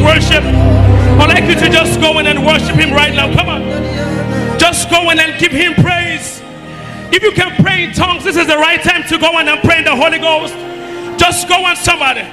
worship, I'd like you to just go in and worship him right now. Come on. Just go in and give him praise. If you can pray in tongues, this is the right time to go in and pray in the Holy Ghost. Just go on, somebody.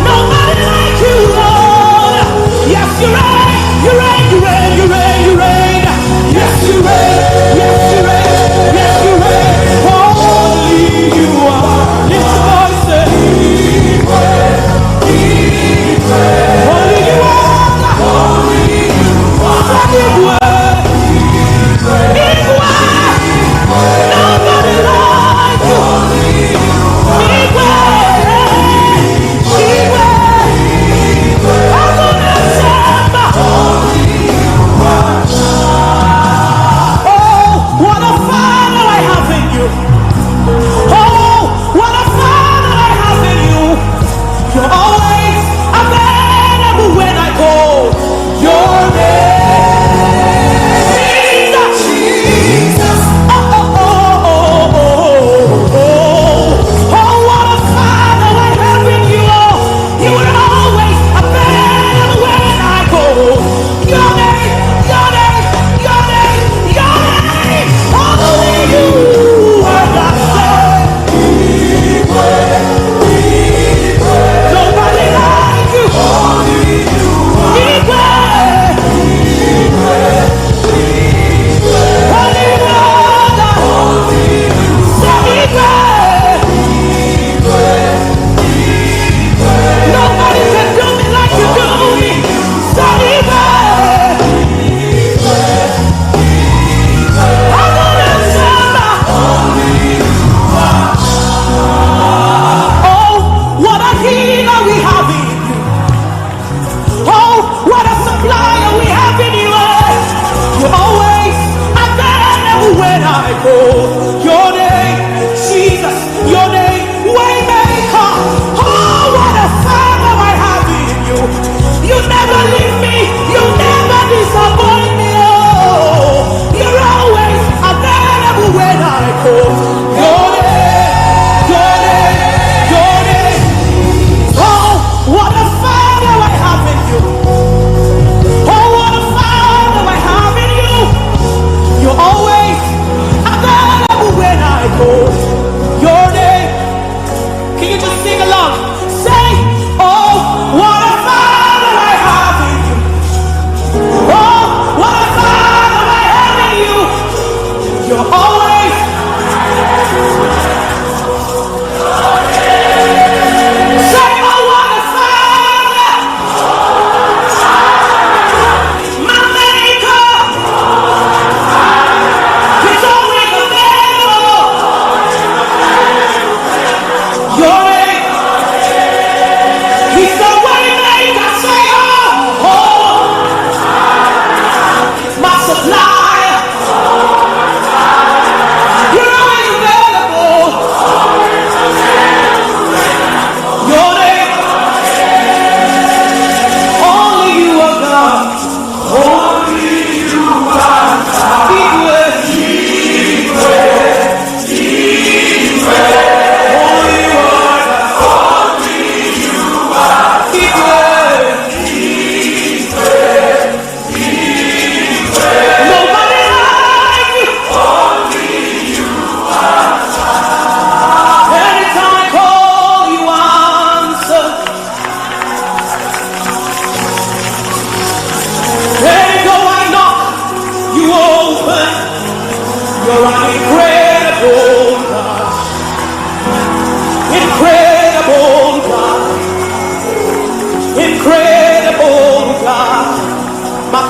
No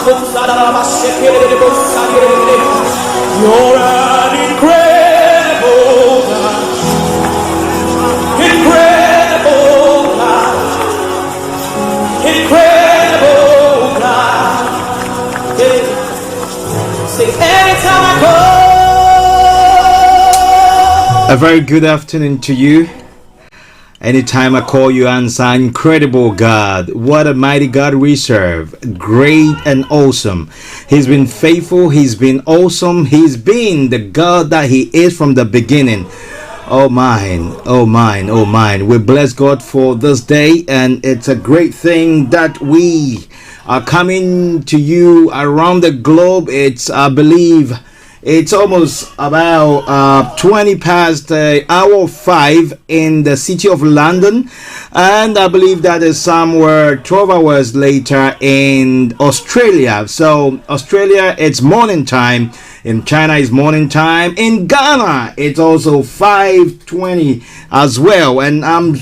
You're an incredible God. Incredible God. Incredible God. Say anytime I call. A very good afternoon to you. Anytime I call you, answer. Incredible God. What a mighty God we serve. Great and awesome. He's been faithful. He's been awesome. He's been the God that he is from the beginning. Oh mine, oh mine, oh mine. We bless God for this day, and it's a great thing that we are coming to you around the globe. It's, I believe, it's almost about 20 past hour 5 in the city of London, and I believe that is somewhere 12 hours later in Australia. So Australia, it's morning time. In China, it's morning time. In Ghana, it's also 5:20 as well. And I'm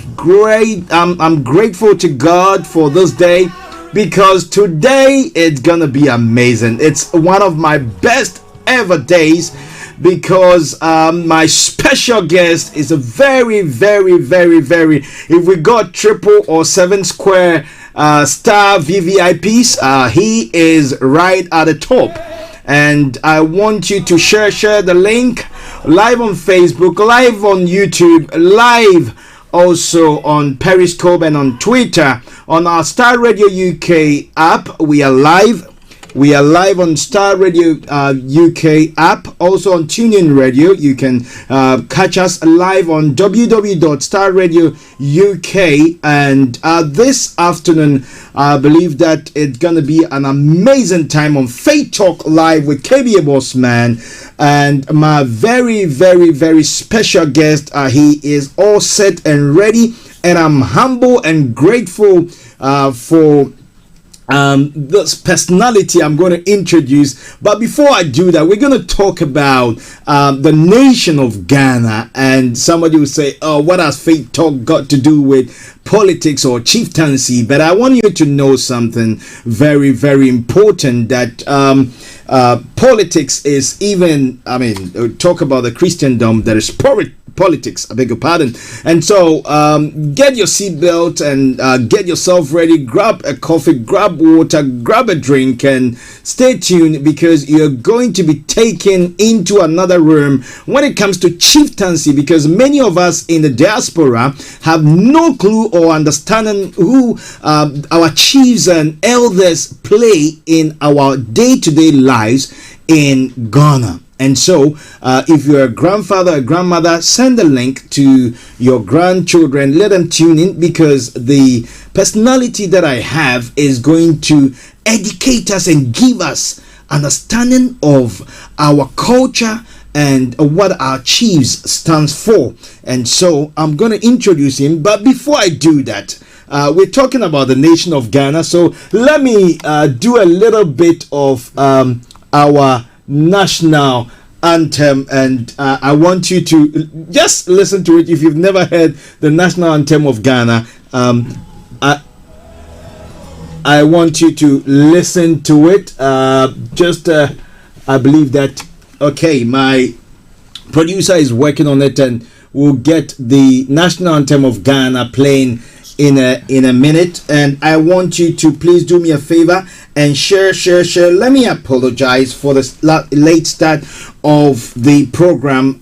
grateful to God for this day, because today it's gonna be amazing. It's one of my best ever days, because my special guest is a very, if we got triple or 7 square star VVIPs, he is right at the top. And I want you to share the link, live on Facebook, live on YouTube, live also on Periscope and on Twitter, on our Starr Radio UK app. We are live on Starr Radio UK app, also on TuneIn Radio. You can catch us live on www.starradio.uk. And this afternoon, I believe that it's gonna be an amazing time on Faith Talk Live with KBA Bossman, and my very special guest. He is all set and ready, and I'm humble and grateful for this personality I'm going to introduce. But before I do that, we're going to talk about the nation of Ghana. And somebody will say, oh, what has Faith Talk got to do with politics or chieftaincy? But I want you to know something very important, that politics is even, talk about the Christendom, there is politics, I beg your pardon. And so get your seatbelt and get yourself ready, grab a coffee, grab water, grab a drink, and stay tuned, because you're going to be taken into another room when it comes to chieftaincy, because many of us in the diaspora have no clue or understanding who our chiefs and elders play in our day-to-day lives in Ghana. And so, if you're a grandfather or grandmother, send a link to your grandchildren. Let them tune in, because the personality that I have is going to educate us and give us understanding of our culture and what our chiefs stands for. And so, I'm going to introduce him. But before I do that, we're talking about the nation of Ghana. So, let me do a little bit of our national anthem, and I want you to just listen to it. If you've never heard the national anthem of Ghana, I want you to listen to it. I believe that, okay, my producer is working on it, and we'll get the national anthem of Ghana playing in a minute. And I want you to please do me a favor and share. Let me apologize for the late start of the program.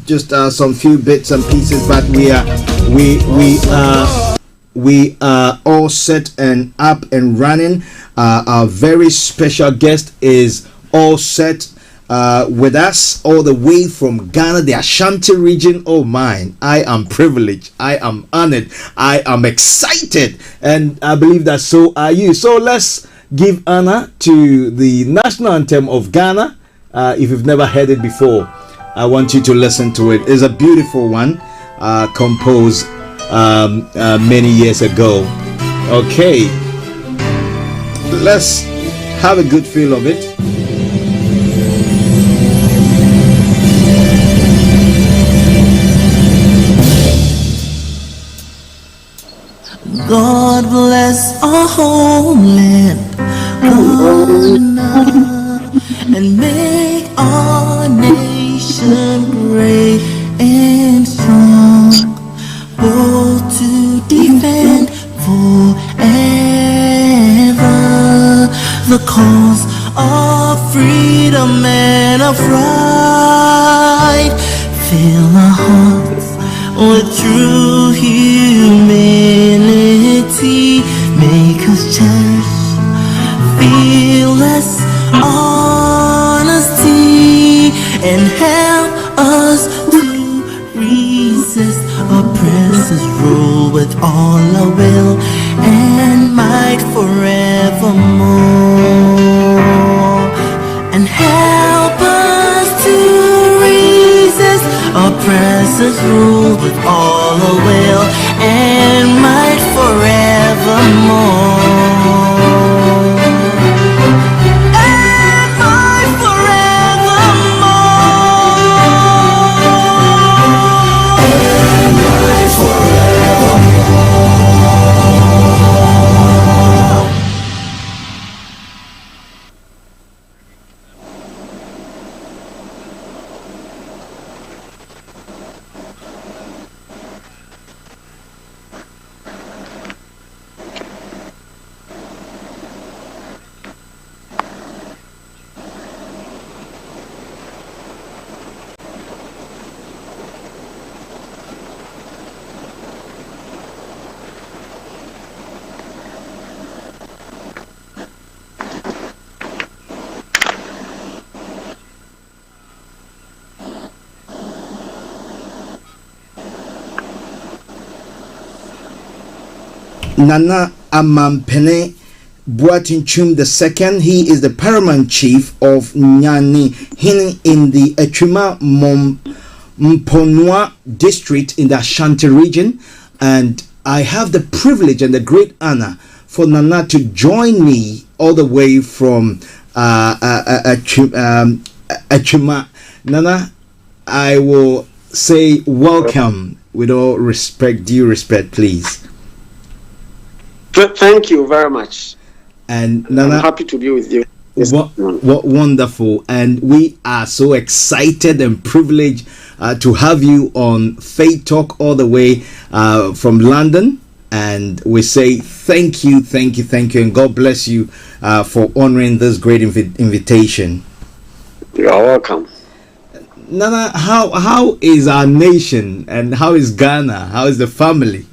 Just some few bits and pieces, but we are all set and up and running. Our very special guest is all set with us all the way from Ghana, the Ashanti region. Oh mine, I am privileged, I am honored, I am excited, and I believe that so are you. So let's give honor to the national anthem of Ghana. If you've never heard it before, I want you to listen to it. It's a beautiful one, composed many years ago. Okay, let's have a good feel of it. God bless our homeland. honor and make our nation great and strong, bold to defend forever the cause of freedom and of right. Fill our hearts with true humility, make us cherish fearless honesty, and help us to resist oppressors, rule with all our will and might forevermore, and help us to resist oppressors, rule with all our will and might forevermore. Nana Amanpene Boateng Twum II. He is the paramount chief of NYINAHIN in the Atwima Mponua district in the Ashanti region, and I have the privilege and the great honor for Nana to join me all the way from Atwima. Nana, I will say welcome with all respect, due respect, please. Thank you very much. And Nana, I'm happy to be with you. What wonderful, and we are so excited and privileged to have you on Faith Talk all the way from London, and we say thank you, and God bless you for honoring this great invitation. You are welcome. Nana, how is our nation, and how is Ghana? How is the family?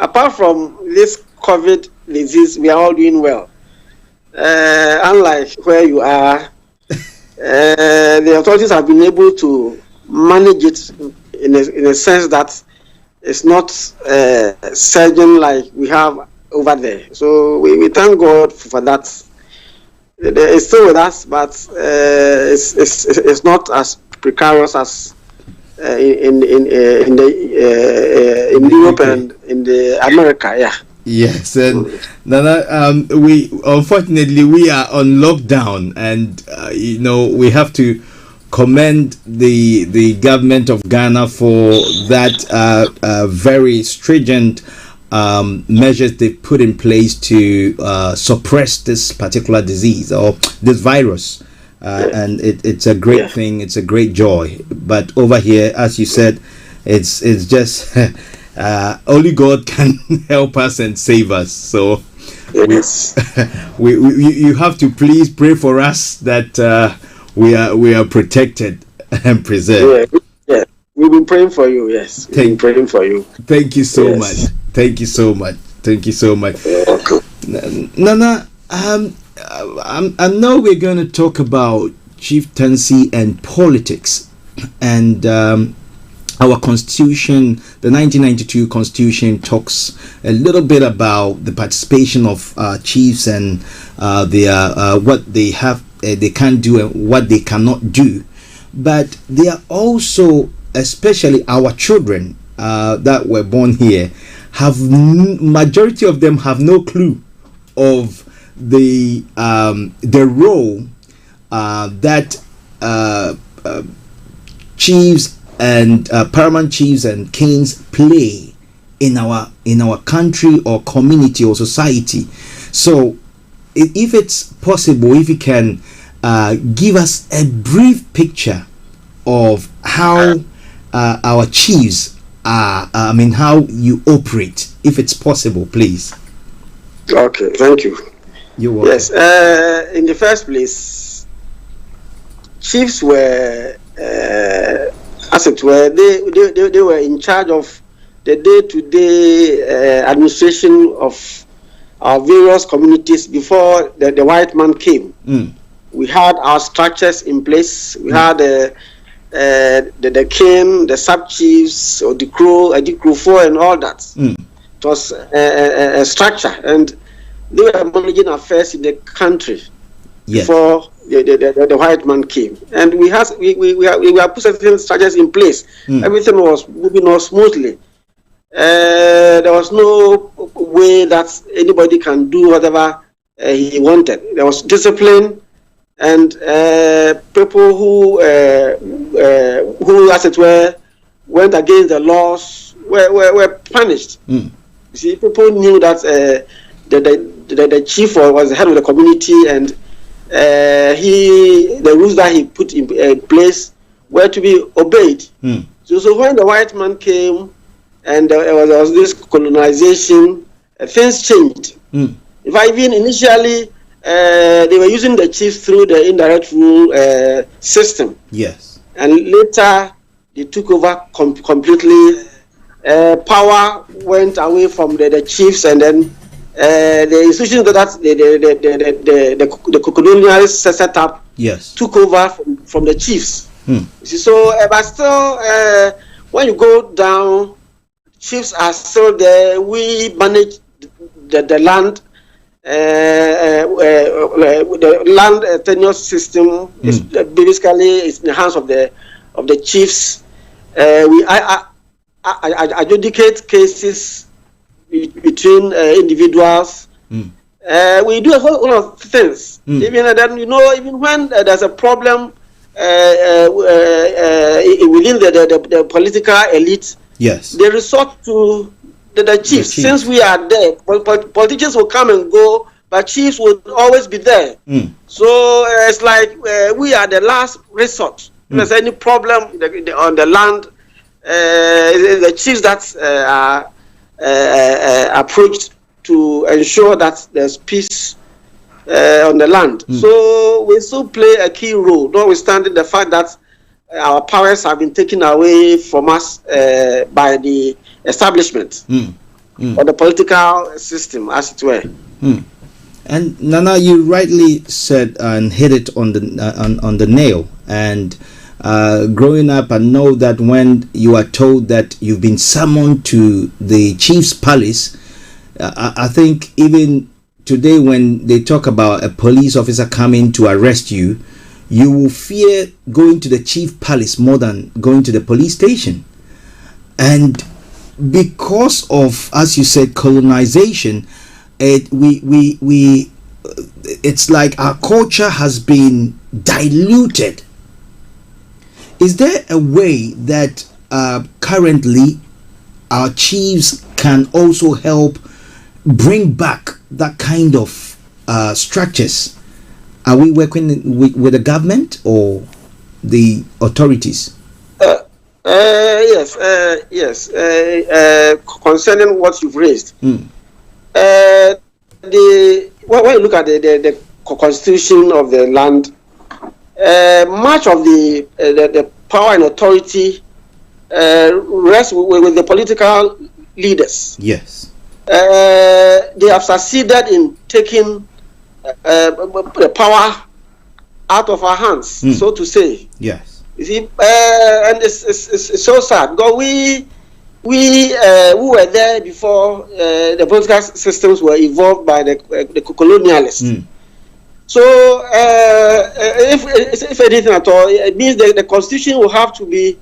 Apart from this COVID disease, we are all doing well. Unlike where you are, the authorities have been able to manage it in a sense that it's not surging like we have over there. So we thank God for that. It's still with us, but it's not as precarious as in Europe and in the America, yeah. Yes, and Nana, we unfortunately we are on lockdown, and we have to commend the government of Ghana for that very stringent measures they put in place to suppress this particular disease or this virus. And it's a great thing. It's a great joy. But over here, as you said, it's just only God can help us and save us. So yes. you have to please pray for us that we are protected and preserved. Yeah, we've been praying for you. Yes, we've been praying for you. Thank you so much. Thank you so much. Thank you so much. You're welcome. Nana, I know we're going to talk about chieftaincy and politics, and our constitution, the 1992 constitution, talks a little bit about the participation of chiefs and what they have, they can do and what they cannot do. But they are also, especially our children that were born here, majority of them have no clue of the role that chiefs and paramount chiefs and kings play in our country or community or society. So if it's possible, if you can give us a brief picture of how our chiefs are, how you operate, if it's possible, please. Okay, thank you. You're welcome. Yes, in the first place, chiefs were, as it were, they were in charge of the day-to-day administration of our various communities before the white man came. We had our structures in place. We had the king, the sub-chiefs, or the crow, and all that. It was a structure, and they were managing affairs in the country before the white man came. And we have put certain structures in place. Everything was moving on smoothly. There was no way that anybody can do whatever he wanted. There was discipline, and people who, as it were, went against the laws were punished. You see, people knew that the chief was the head of the community, and the rules that he put in place were to be obeyed. So when the white man came, and there was this colonization, things changed. In fact, even initially, they were using the chiefs through the indirect rule system. Yes. And later, they took over completely. Power went away from the chiefs, and then the institutions that the colonialists set up took over from the chiefs. So, but still, when you go down, chiefs are still there. We manage the land. The land tenure system is basically in the hands of the chiefs. We adjudicate cases between individuals. We do a whole lot of things. Even then, even when there's a problem within the political elite, they resort to the chiefs. Since we are there, politicians will come and go, but chiefs will always be there. So it's like we are the last resort. If there's any problem on the land, the chiefs that are approached to ensure that there's peace on the land. So we still play a key role, notwithstanding the fact that our powers have been taken away from us by the establishment or the political system, as it were. And Nana, you rightly said and hit it on the nail. And growing up, I know that when you are told that you've been summoned to the chief's palace, I think even today when they talk about a police officer coming to arrest you, you will fear going to the chief palace more than going to the police station. And because of, as you said, colonization, it's like our culture has been diluted. Is there a way that currently our chiefs can also help bring back that kind of structures? Are we working with the government or the authorities? Yes. Concerning what you've raised, when you look at the constitution of the land, much of the power and authority rests with the political leaders. Yes. They have succeeded in taking the power out of our hands, so to say. Yes. You see, and it's so sad because we were there before the political systems were evolved by the colonialists. So, if anything at all, it means that the constitution will have to be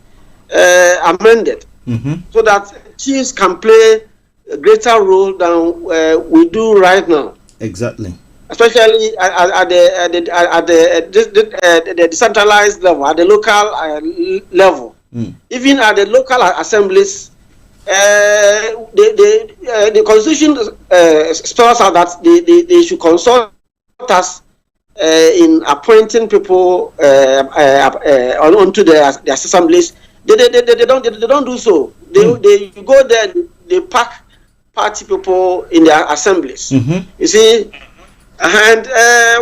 amended so that chiefs can play a greater role than we do right now. Exactly. Especially at the decentralized level, at the local level. Even at the local assemblies, the constitution spells out that they should consult us in appointing people onto the assemblies. They don't do so. They go there. They pack party people in their assemblies. You see, and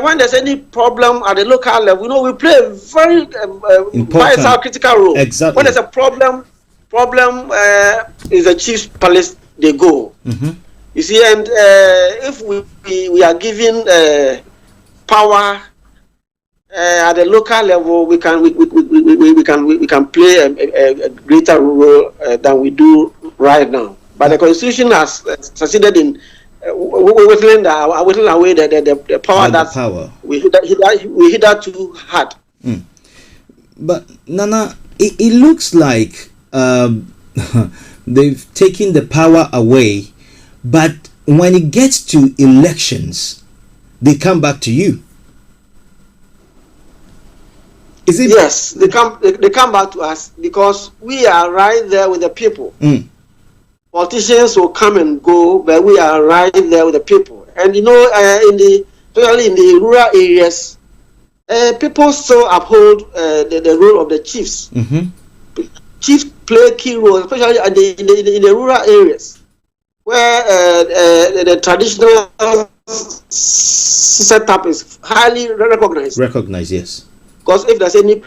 when there's any problem at the local level, we play a very vital, critical role. Exactly. When there's a problem is the chief's palace. They go. You see, and if we are given power at the local level, we can play a greater role than we do right now. But the constitution has succeeded in whittling away the power we hitherto had. But Nana, it looks like they've taken the power away, but when it gets to elections, they come back to you. Is it? Yes, they come back to us because we are right there with the people. Politicians will come and go, but we are right there with the people. And especially in the rural areas, people still uphold the role of the chiefs. Chiefs play a key role, especially in the rural areas, where the traditional setup is highly recognized. Recognized, yes. Because if there's any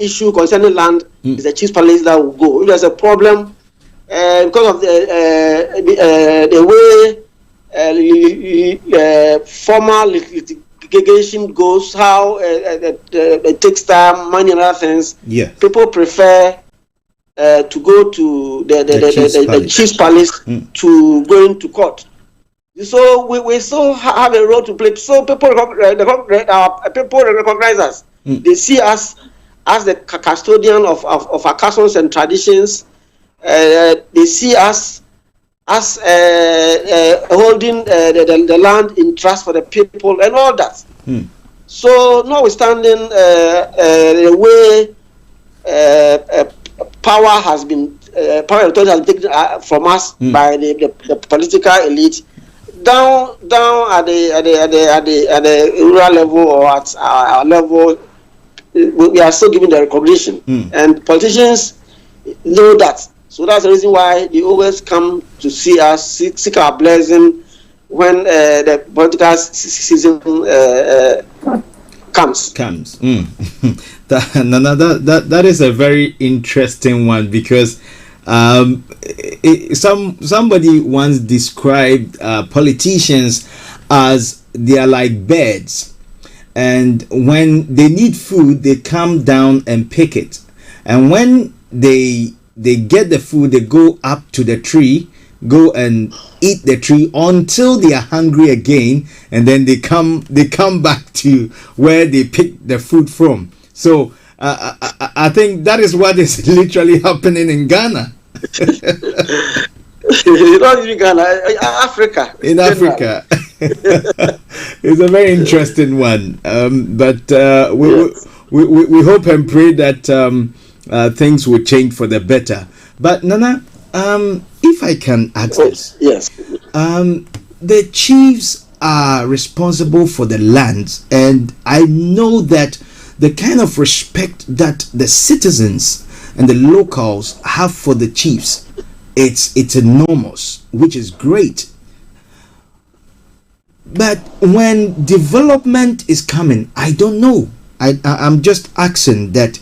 issue concerning land, it's the chief's palace that will go. If there's a problem, because of the way formal litigation goes, how it takes time, money, and other things, people prefer to go to the chief's palace to go into court. So we still have a role to play. So people recognize us. They see us as the custodian of our customs and traditions. They see us as holding the land in trust for the people and all that. So, notwithstanding the way power has been authority has taken from us by the political elite, down at the rural level or at our level, we are still giving the recognition, and politicians know that. So that's the reason why they always come to see us, seek our blessing when the political season comes. That is a very interesting one, because somebody once described politicians as they are like birds, and when they need food, they come down and pick it, and when they get the food, they go up to the tree, go and eat the tree until they are hungry again, and then they come back to where they picked the food from. So I think that is what is literally happening in Ghana. Not in Ghana, Africa. In Africa. It's a very interesting one. But we hope and pray that things will change for the better. But Nana, if I can ask this, yes, the chiefs are responsible for the lands, and I know that the kind of respect that the citizens and the locals have for the chiefs, it's enormous, which is great. But when development is coming, I don't know. I'm just asking that.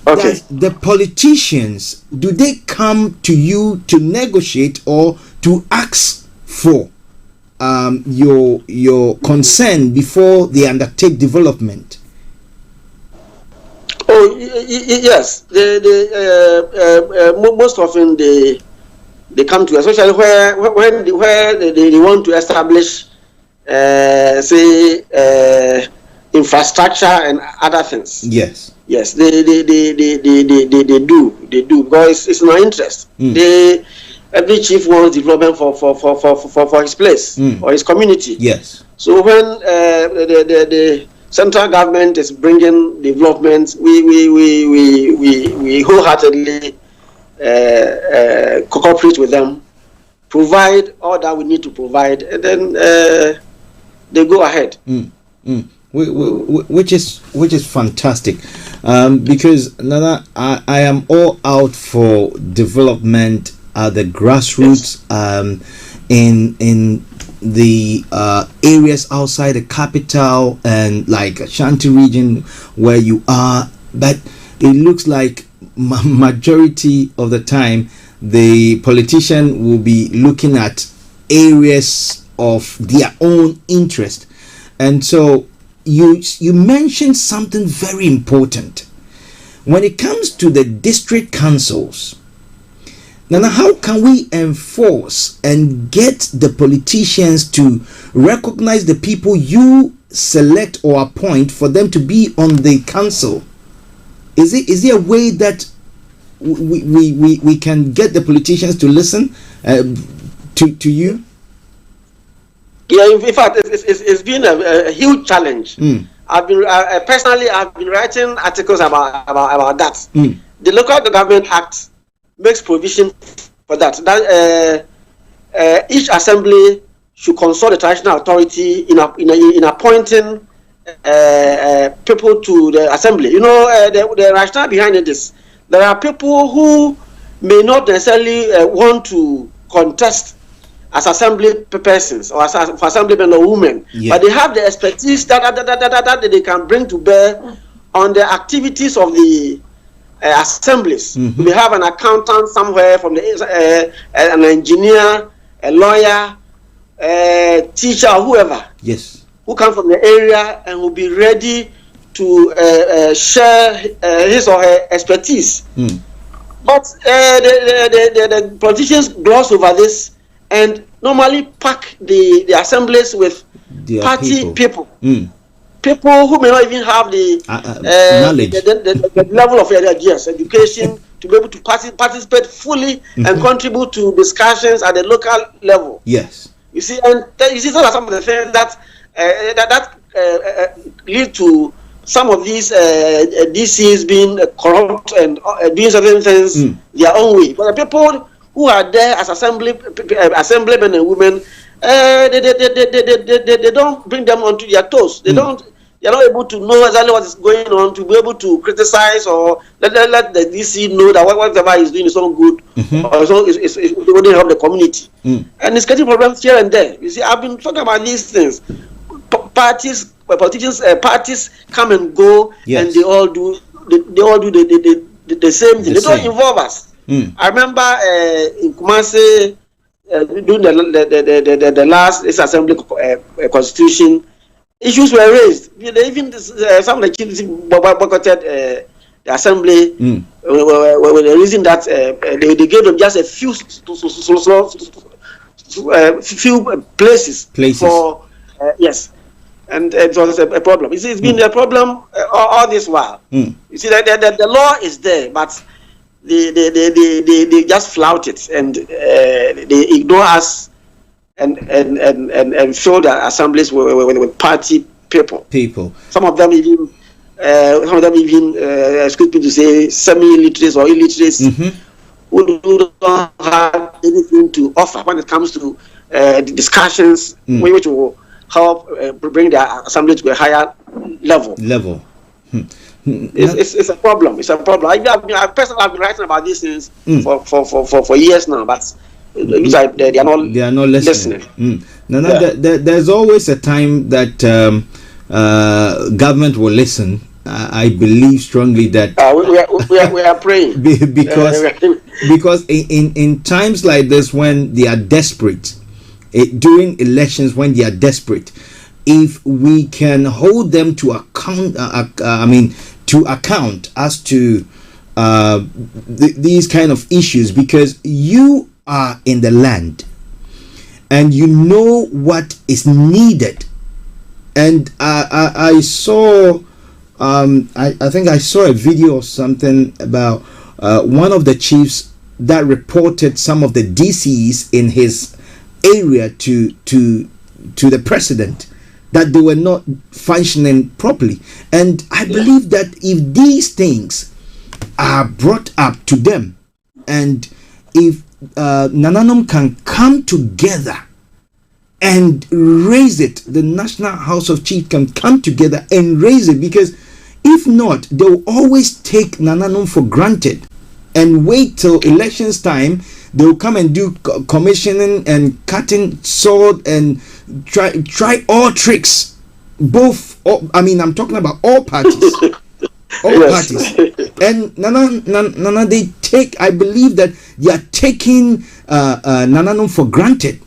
Okay. Does the politicians, do they come to you to negotiate or to ask for your concern before they undertake development? Oh yes, most often they come to us, especially when they want to establish infrastructure and other things. Yes. Yes, they do because it's in our interest. Every chief wants development for his place or his community. Yes. So when the central government is bringing development, we wholeheartedly cooperate with them provide all that we need to provide, and then they go ahead. Which is fantastic, because Nana, I am all out for development at the grassroots, in the areas outside the capital and like Ashanti region where you are, but it looks like majority of the time the politician will be looking at areas of their own interest. And so you mentioned something very important when it comes to the district councils. Now, how can we enforce and get the politicians to recognize the people you select or appoint for them to be on the council? Is there a way that we can get the politicians to listen to you? Yeah, in fact, it's been a huge challenge. I've been personally, I've been writing articles about that. The Local Government Act makes provision for that. Each assembly should consult the traditional authority in appointing people to the assembly. You know, the rationale behind it is there are people who may not necessarily want to contest as assembly persons or as assemblymen or women, but they have the expertise that they can bring to bear on the activities of the assemblies. We have an accountant somewhere from the an engineer, a lawyer, a teacher, or whoever. Yes. Who come from the area and will be ready to share his or her expertise. But the politicians gloss over this and normally pack the assemblies with party people. People who may not even have the knowledge, the level of education to be able to participate fully and contribute to discussions at the local level. Yes. You see, and you see, those are some of the things that lead to some of these DCs being corrupt and doing certain things their own way. But the people who are there as assemblymen and women, they don't bring them onto their toes. They're not able to know exactly what is going on, to be able to criticize or let the DC know that whatever he's doing is not good, or it wouldn't help the community. And it's getting problems here and there. You see, I've been talking about these things. Parties come and go, and they all do the same thing. They don't involve us. I remember in Kumasi during the last assembly constitution, issues were raised. Even some of the chiefs boycotted the assembly with the reason that they gave them just a few places. For yes. And it was a problem. You see, it's been a problem all this while. You see, the law is there, but they just flout it and they ignore us and fill the assemblies with party people. Some of them even, excuse me to say, semi-illiterates or illiterates who don't have anything to offer when it comes to the discussions which will help bring the assembly to a higher level. It's a problem. It's a problem. I personally have been writing about these things for years now, but they are not listening. There's always a time that government will listen. I believe strongly that we are praying because in times like this when they are desperate. During elections when they are desperate, if we can hold them to account, as to these kind of issues, because you are in the land and you know what is needed. And I saw, I think I saw a video or something about one of the chiefs that reported some of the DCs in his area to the president, that they were not functioning properly. And I believe that if these things are brought up to them, and if Nananom can come together and raise it. The National House of Chiefs can come together and raise it, because if not, they will always take Nananom for granted and wait till elections time. They will come and do commissioning and cutting sword and try all tricks. I'm talking about all parties. All parties. And Nana, they take, I believe that they are taking Nananom for granted.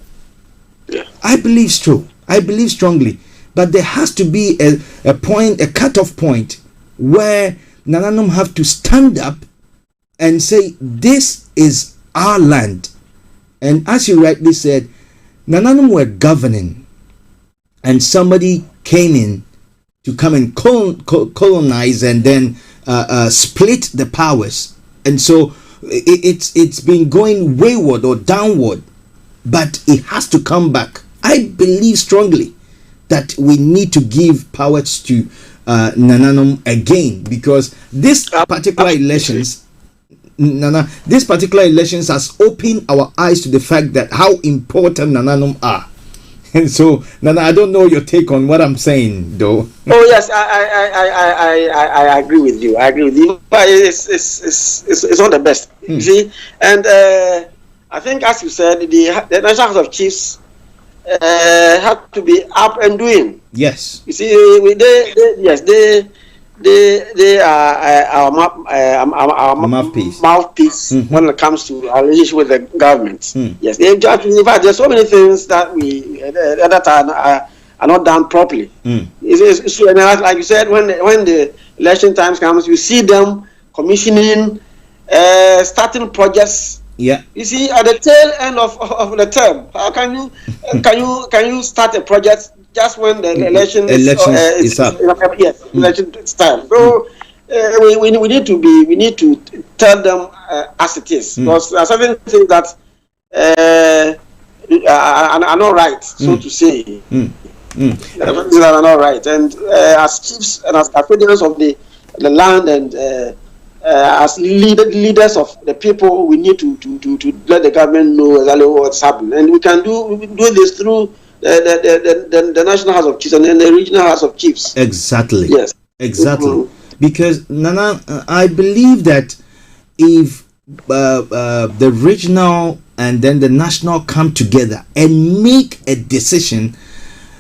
Yeah. I believe so. I believe strongly. But there has to be a point, a cutoff point, where Nananom have to stand up and say, this is our land. And as you rightly said, Nananom were governing, and somebody came in to come and colonize and then split the powers. And so it's been going wayward or downward, but it has to come back. I believe strongly that we need to give powers to Nananom again, because this particular elections, this particular elections has opened our eyes to the fact that how important Nananom are. And so, Nana, I don't know your take on what I'm saying, though. Oh yes, I agree with you. I agree with you. But it's not the best, you see. And I think, as you said, the National House of Chiefs have to be up and doing. Yes. You see, they are our mouthpiece when it comes to our relationship with the government. Yes, in fact, there's so many things that that are not done properly. It's true, and like you said, when the election times comes, you see them commissioning, starting projects. Yeah. You see, at the tail end of the term, how can you start a project just when the election is up? Yes, election time. So we need to tell them as it is, because there are certain things that are not right, so to say. Things that are not right, and as chiefs and as custodians of the land, and as leaders of the people, we need to let the government know exactly what's happening, and we can do this through the National House of Chiefs and then the Regional House of Chiefs. Exactly. Yes. Exactly. Because Nana, I believe that if the regional and then the national come together and make a decision,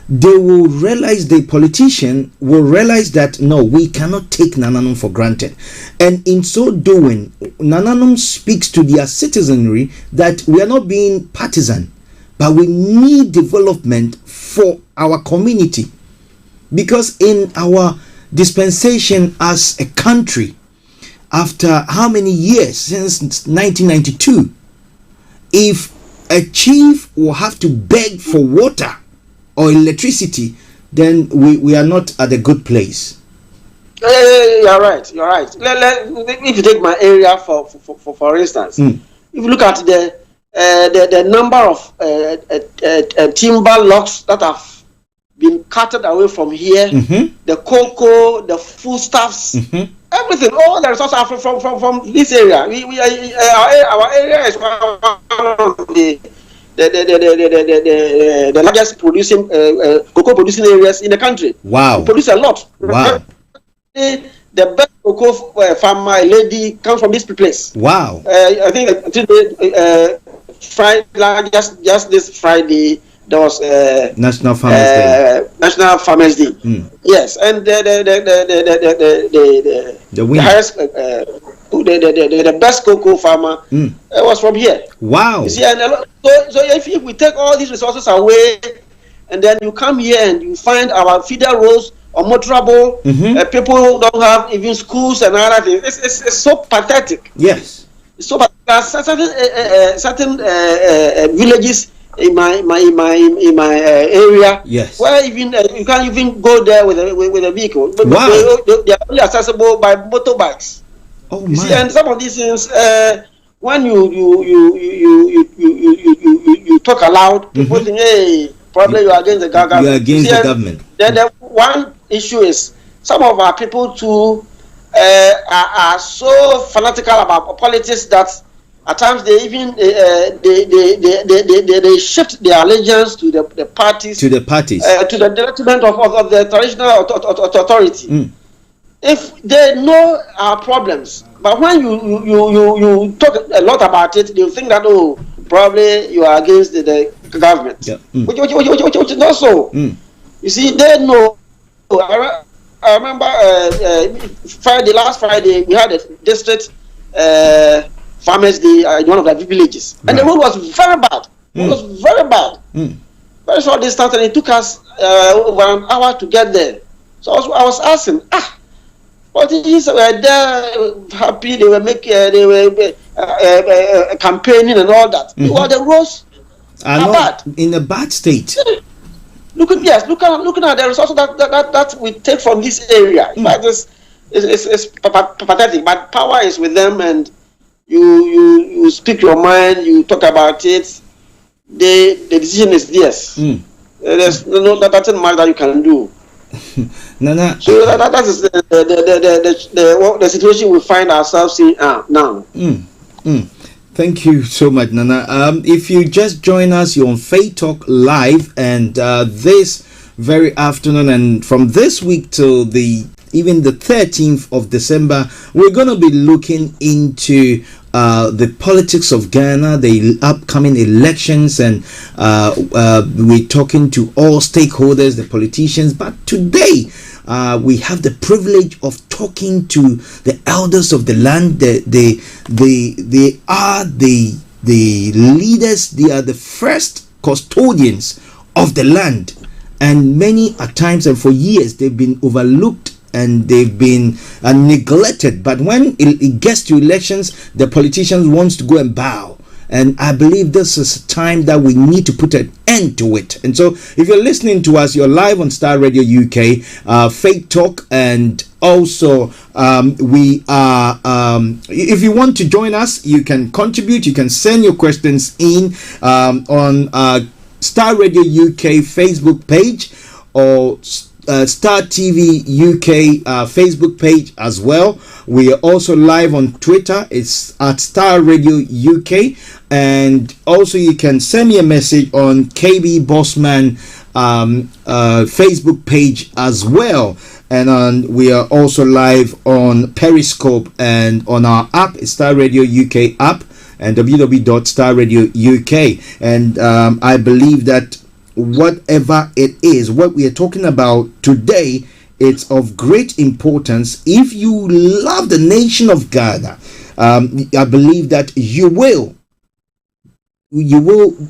they will realize, the politician will realize that no, we cannot take Nananom for granted. And in so doing, Nananom speaks to their citizenry that we are not being partisan, but we need development for our community. Because in our dispensation as a country, after how many years, since 1992, if a chief will have to beg for water or electricity, then we are not at a good place. You're right. If you take my area for instance, if you look at the number of timber logs that have been carted away from here, the cocoa, the foodstuffs, everything, all the resources are from this area. Our area is one of the largest producing cocoa producing areas in the country. Wow. We produce a lot. Wow. The best cocoa farmer, a lady, comes from this place. Wow. I think today, Friday, just this Friday, there was National Farmers Day. National Farmers Day. Yes, and the highest, the best cocoa farmer was from here. Wow. You see, and so if we take all these resources away, and then you come here and you find our feeder roads unmotorable, people don't have even schools and other things. It's so pathetic. Yes. It's so pathetic. Certain villages in my area, yes, where even you can't even go there with a vehicle. But wow. They are only accessible by motorbikes. Oh you my. See, and some of these things, when you talk aloud, people think, hey, probably you are against the government. You are against the government. Then the one issue is some of our people too are so fanatical about politics that At times, they even they shift their allegiance to the parties, to the parties, to the detriment of the traditional authority. If they know our problems, but when you talk a lot about it, they'll think that, oh, probably you are against the government, which is not so. You see, they know. I remember last Friday, we had a district Farmers Day in one of the villages, and the road was very bad. It was very bad. Very short distance, and it took us over an hour to get there. So I was asking, politicians were there, happy, they were making, they were campaigning and all that. Well, the roads are bad, in a bad state. Looking at the resources that we take from this area. In fact, it's pathetic. But power is with them, and you speak your mind, you talk about it. The decision is theirs. There's nothing much that you can do. Nana. So that is the situation we find ourselves in now. Thank you so much, Nana. If you just join us, you're on Faith Talk Live, and this very afternoon, and from this week till even the 13th of December, we're going to be looking into the politics of Ghana, the upcoming elections, and we're talking to all stakeholders, the politicians. But today, we have the privilege of talking to the elders of the land. They are the leaders. They are the first custodians of the land, and many at times and for years they've been overlooked and they've been neglected. But when it gets to elections, the politicians wants to go and bow. And I believe this is a time that we need to put an end to it. And so if you're listening to us, you're live on Star Radio UK, Faith Talk, and also we are, if you want to join us, you can contribute. You can send your questions in on Star Radio UK Facebook page, or Star TV UK Facebook page as well. We are also live on Twitter. It's at Star Radio UK, and also you can send me a message on KB Bossman Facebook page as well. And we are also live on Periscope and on our app, Star Radio UK app, and www.starradio.uk. And I believe that whatever it is, what we are talking about today, it's of great importance. If you love the nation of Ghana, I believe that you will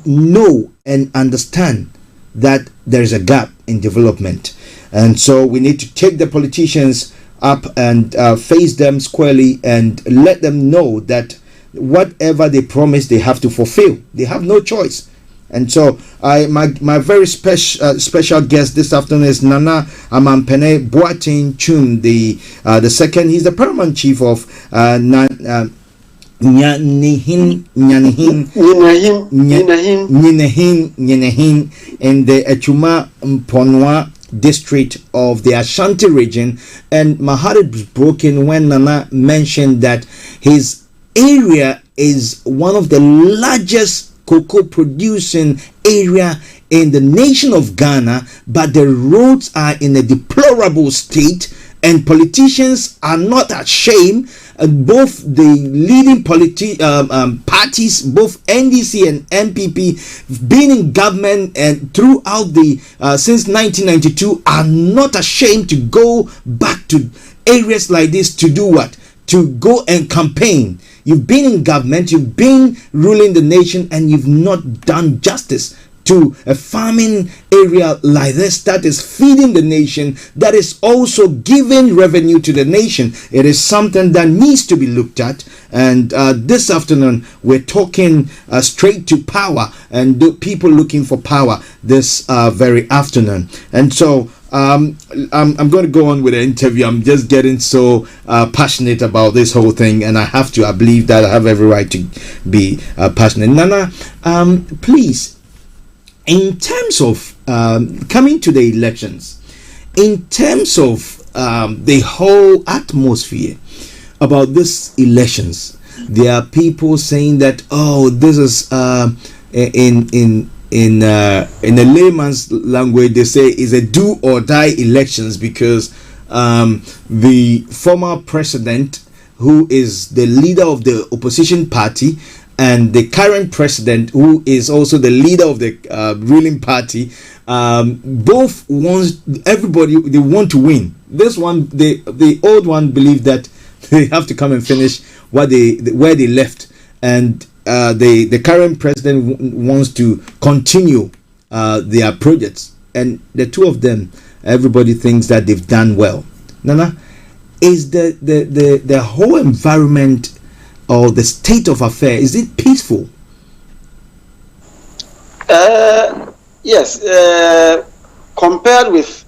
know and understand that there's a gap in development. And so we need to take the politicians up and face them squarely and let them know that whatever they promise, they have to fulfill. They have no choice. And so my very special guest this afternoon is Nana Amanpene Boateng Twum, the second. He's the paramount chief of NYINAHIN in the Atwima Mponua district of the Ashanti region. And my heart is broken when Nana mentioned that his area is one of the largest cocoa producing area in the nation of Ghana, but the roads are in a deplorable state, and politicians are not ashamed. Both the leading parties, both NDC and MPP, being in government and throughout the since 1992, are not ashamed to go back to areas like this to do what? To go and campaign. You've been in government, you've been ruling the nation, and you've not done justice to a farming area like this that is feeding the nation, that is also giving revenue to the nation. It is something that needs to be looked at. And this afternoon, we're talking straight to power and the people looking for power this very afternoon. And so I'm going to go on with the interview. I'm just getting so passionate about this whole thing, and I believe that I have every right to be passionate. Nana, please, in terms of coming to the elections, in terms of the whole atmosphere about these elections, There are people saying that, oh, this is in a layman's language, they say is a do or die elections, because the former president, who is the leader of the opposition party, and the current president, who is also the leader of the ruling party, both they want to win. This one, the old one believed that they have to come and finish where they left, and the current president wants to continue their projects, and the two of them, everybody thinks that they've done well. Nana, is the whole environment or the state of affairs, is it peaceful? Yes, compared with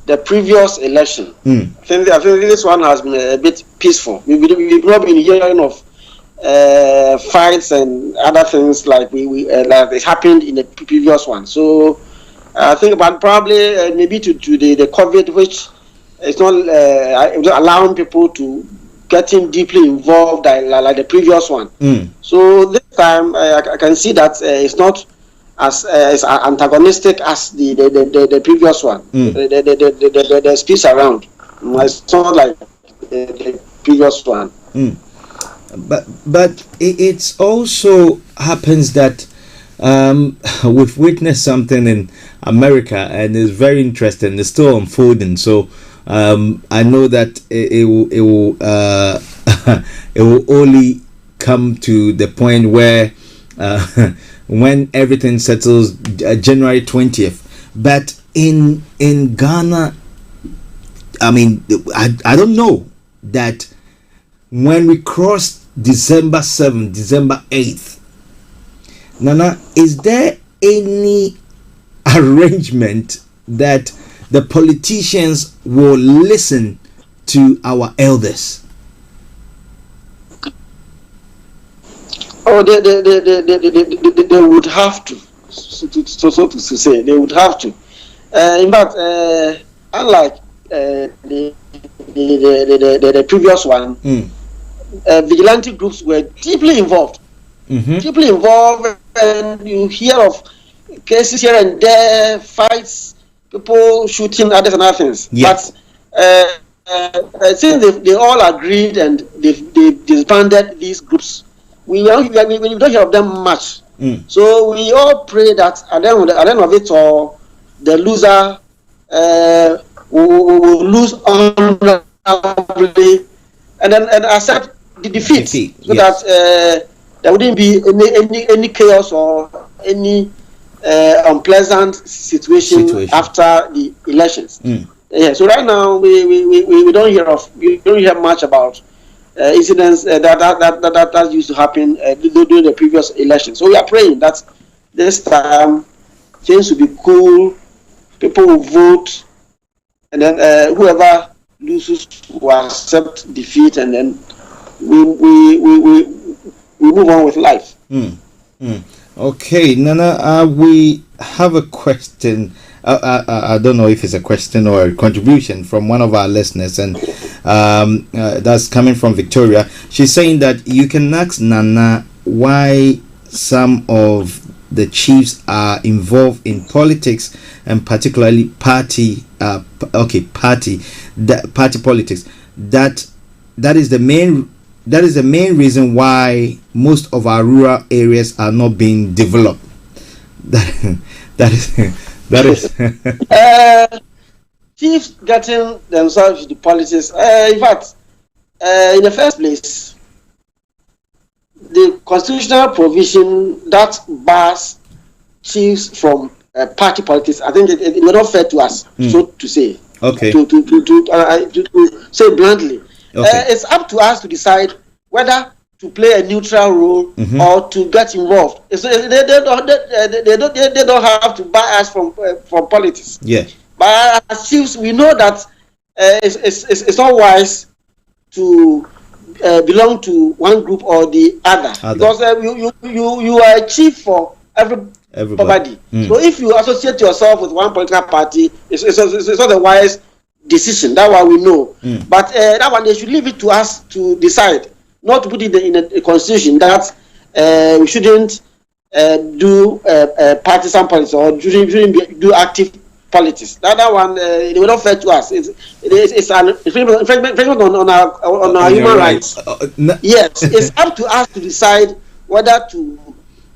the previous election, I think this one has been a bit peaceful. We've not been hearing of fights and other things like like it happened in the previous one. So I think about probably maybe to the COVID, which is not allowing people to getting deeply involved like the previous one. So this time I can see that it's not as antagonistic as the previous one. The peace around. It's not like the previous one. But it also happens that we've witnessed something in America, and it's very interesting. It's still unfolding. So I know that it will only come to the point where when everything settles, January 20th. But in Ghana, I mean, I don't know that when we cross December 7th, December 8th, Nana, is there any arrangement that the politicians will listen to our elders? Oh, they would have to. So to say, they would have to. In fact, unlike the previous one, vigilante groups were deeply involved. Deeply involved, and you hear of cases here and there, fights, people shooting, others and other things. Yes. But I think they all agreed and they disbanded these groups. We don't hear of them much. So we all pray that at the end of it all, the loser will lose honorably and accept the defeat, so that there wouldn't be any chaos or any unpleasant situation after the elections. So right now we don't hear much about incidents that used to happen during the previous election. So we are praying that this time things will be cool, people will vote, and then whoever loses will accept defeat, and then we move on with life. Okay, Nana, we have a question. I don't know if it's a question or a contribution from one of our listeners, and that's coming from Victoria. She's saying that you can ask Nana why some of the chiefs are involved in politics, and particularly party politics. That is the main reason why most of our rural areas are not being developed. That is chiefs getting themselves into politics. In fact, in the first place, the constitutional provision that bars chiefs from party politics, I think it will not fair to us, so to say. Okay. To say bluntly, it's up to us to decide whether to play a neutral role or to get involved. So they don't have to bar us from politics. Yeah. But as chiefs, we know that it's not wise to belong to one group or the other. Because you are a chief for everybody. So if you associate yourself with one political party, it's not a wise decision. That's why we know. But that one, they should leave it to us to decide not to put it in a constitution that we shouldn't do partisan politics or shouldn't do active politics. The other one, they will not fair to us. It's an infringement on our human rights. Yes, it's up to us to decide whether to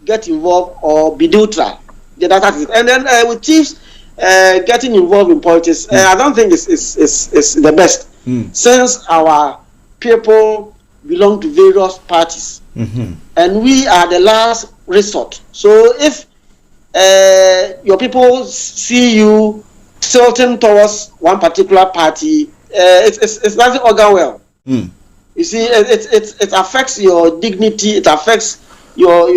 get involved or be neutral. That is it. And then with chiefs getting involved in politics, I don't think it's the best. Since our people belong to various parties, and we are the last resort. So if your people see you tilting towards one particular party, it doesn't augur well. You see, it affects your dignity. It affects your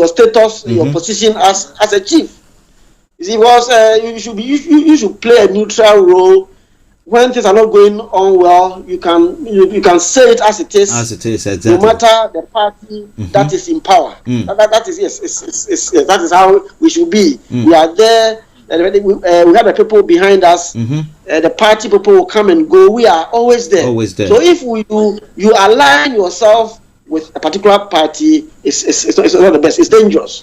status, your position as a chief. You see, because you should play a neutral role. When things are not going on well, you can say it as it is. As it is, exactly. No matter the party that is in power. That is that is how we should be. We are there. We have the people behind us. The party people will come and go. We are always there. Always there. So if you align yourself with a particular party, it's not the best. It's dangerous.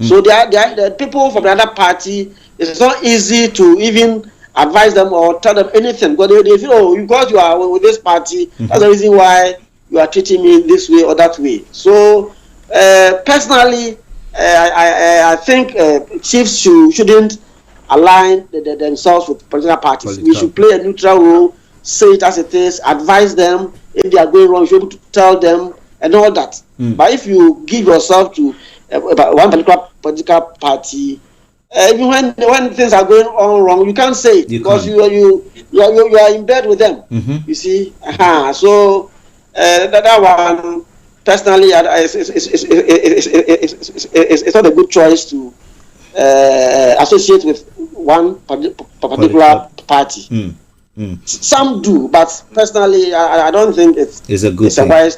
So the people from the other party, it's not easy to even advise them or tell them anything, because they feel, oh, because you are with this party, that's the reason why you are treating me this way or that way. So personally, I think chiefs shouldn't align themselves with political parties. We should play a neutral role, say it as it is, advise them. If they are going wrong, you should be able to tell them and all that. But if you give yourself to one particular political party, even when things are going on wrong, you can't say it because you are in bed with them. You see, so that one personally, it's not a good choice to associate with one particular party. Some do, but personally, I don't think it's a wise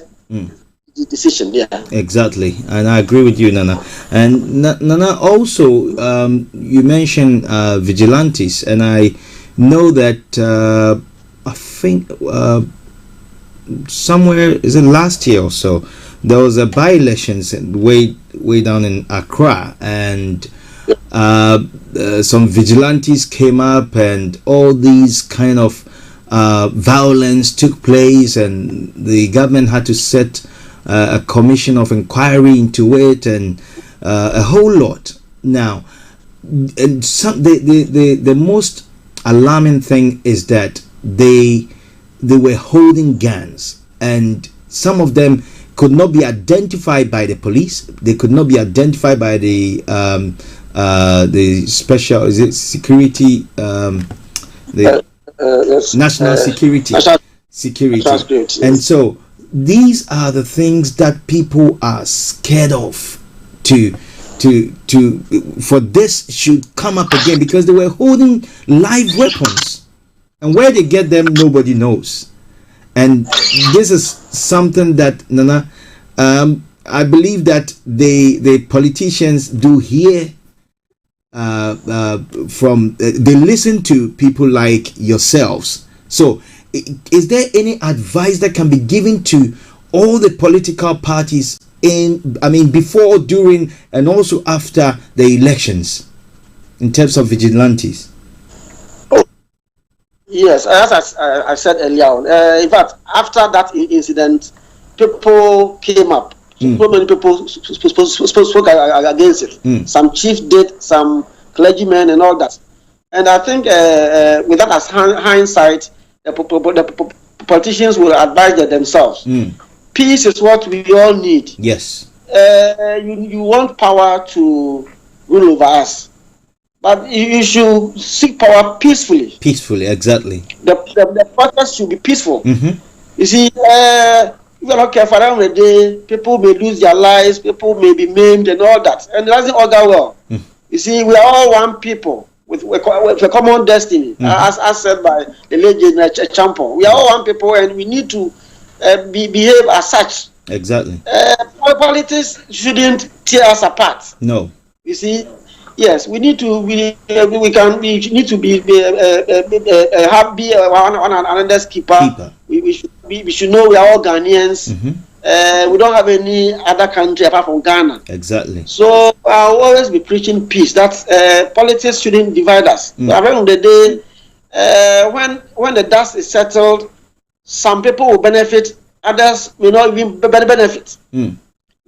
decision. Yeah, exactly, and I agree with you, Nana. And Nana, also, you mentioned vigilantes, and I know that I think somewhere, is it last year or so, there was a by-elections way down in Accra, and some vigilantes came up, and all these kind of violence took place, and the government had to set a commission of inquiry into it, and a whole lot. Now, and the most alarming thing is that they were holding guns, and some of them could not be identified by the police. They could not be identified by the special, is it security, the national security, and so these are the things that people are scared of for this should come up again, because they were holding live weapons, and where they get them nobody knows. And this is something that, Nana, I believe that the politicians do hear from, they listen to people like yourselves. So is there any advice that can be given to all the political parties before, during, and also after the elections, in terms of vigilantes? Yes, as I said earlier on, in fact, after that incident, people came up. So many people spoke against it. Some chiefs did, some clergymen and all that. And I think with that as hindsight, the politicians will advise themselves. Peace is what we all need. Yes. You want power to rule over us, but you should seek power peacefully. Peacefully, exactly. The process should be peaceful. You see, if you're not careful around the day, people may lose their lives, people may be maimed and all that, and it doesn't augur well. You see, we are all one people with a common destiny, as said by the late General Champon. We are all one people, and we need to behave as such. Exactly. Politics shouldn't tear us apart. No. You see, Yes, we need to. We need to be one another's keeper. We should know we are all Ghanaians. We don't have any other country apart from Ghana. Exactly. So I'll always be preaching peace. That politics shouldn't divide us. So at the end of the day, when the dust is settled, some people will benefit, others will not even benefit.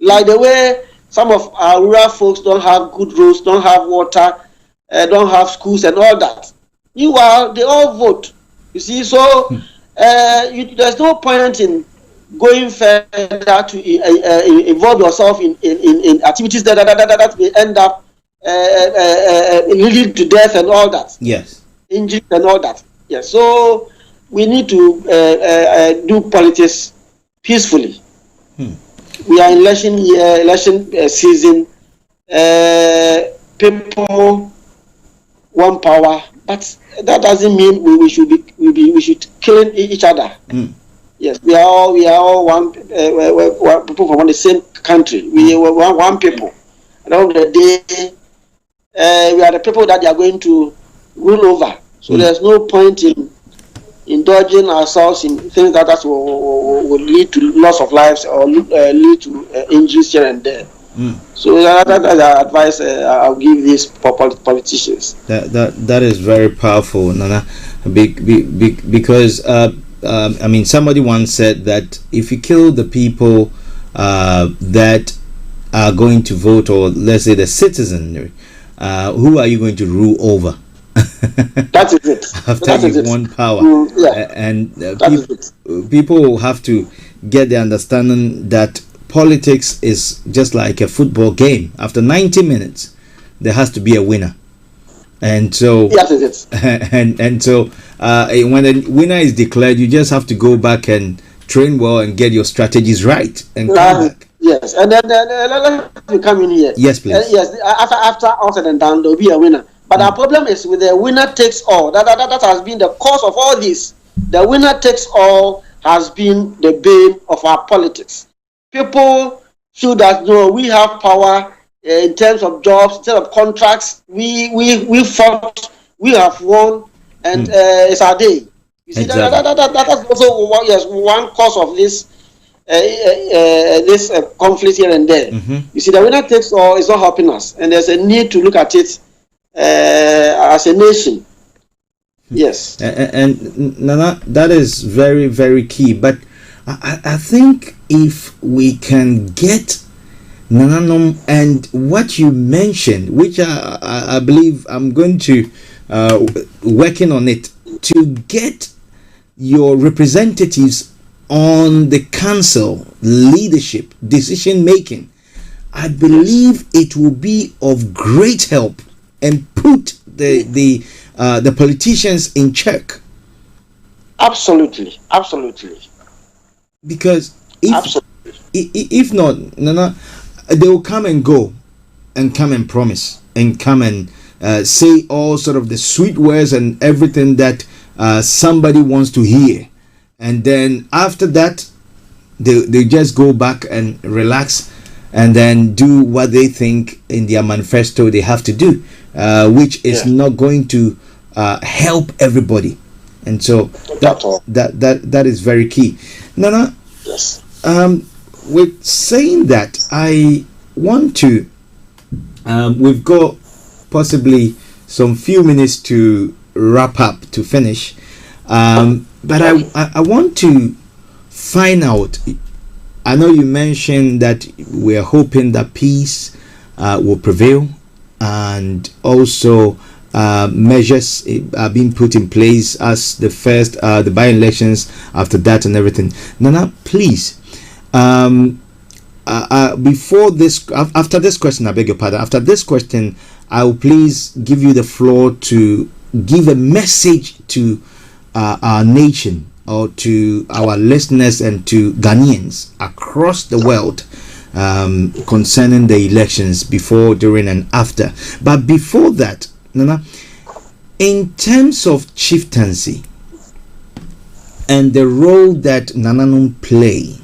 Like the way some of our rural folks don't have good roads, don't have water, don't have schools and all that. Meanwhile, they all vote. You see, so there's no point in going further to involve yourself in activities that may end up leading to death and all that. Yes. Injury and all that. Yes. So we need to do politics peacefully. We are in election season. People want power, but that doesn't mean we should kill each other. Yes, we are all one people from the same country. We are one people. At the end of the day, we are the people that they are going to rule over. So there's no point in indulging ourselves in things that will lead to loss of lives or lead to injuries here and there. So that's the advice I'll give these politicians. That is very powerful, Nana, because I mean, somebody once said that if you kill the people that are going to vote, or let's say the citizenry, who are you going to rule over? That is it. After you've won power, and people will have to get the understanding that politics is just like a football game. After 90 minutes, there has to be a winner, and so and so when the winner is declared, you just have to go back and train well and get your strategies right and come back. Yes, and then let me come in here. Yes, please. Yes, after all said and done, there will be a winner. But our problem is with the winner takes all. That has been the cause of all this. The winner takes all has been the bane of our politics. People feel that we have power in terms of jobs, in terms of contracts. We fought, we have won, and it's our day. You see, exactly. That's also one cause of this conflict here and there. You see, the winner takes all is not helping us, and there's a need to look at it as a nation. Yes. And Nana, that is very, very key. But I think if we can get Nananom and what you mentioned, which I believe I'm going to working on it, to get your representatives on the council, leadership, decision making, I believe it will be of great help and put the politicians in check. Absolutely. Because if not, Nana, they will come and go and come and promise and come and say all sort of the sweet words and everything that somebody wants to hear, and then after that they just go back and relax and then do what they think in their manifesto they have to do, which is not going to help everybody. And so that is very key. Nana, yes. With saying that, I want to we've got possibly some few minutes to wrap up, to finish, but I want to find out. I know you mentioned that we're hoping that peace will prevail, and also measures are being put in place as the first the by-elections after that and everything. Nana, please, before this, after this question, I beg your pardon, after this question, I will please give you the floor to give a message to our nation, or to our listeners and to Ghanaians across the world concerning the elections before, during and after. But before that, Nana, in terms of chieftaincy and the role that Nananom play,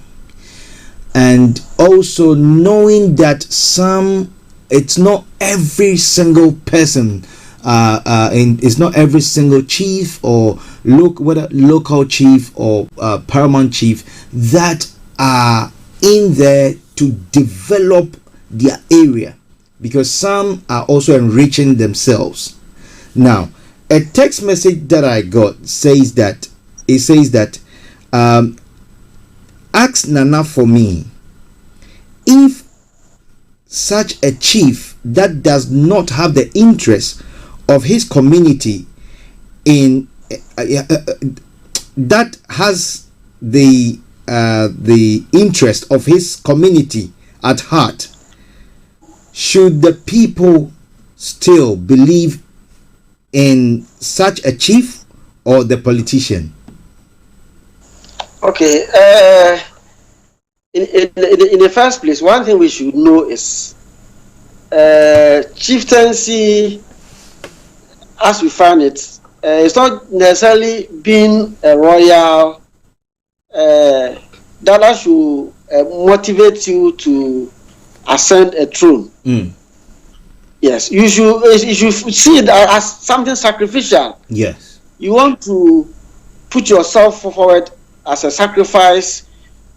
and also knowing that some it's not every single person, it's not every single chief or whether local chief or paramount chief that are in there to develop their area, because some are also enriching themselves. Now, a text message that I got says that ask Nana for me if such a chief that does not have the interest of his community in that has the interest of his community at heart, should the people still believe in such a chief or the politician? Okay, in the first place, one thing we should know is chieftaincy, as we find it, it's not necessarily being a royal that should motivate you to ascend a throne. Yes, you should see it as something sacrificial. Yes, you want to put yourself forward as a sacrifice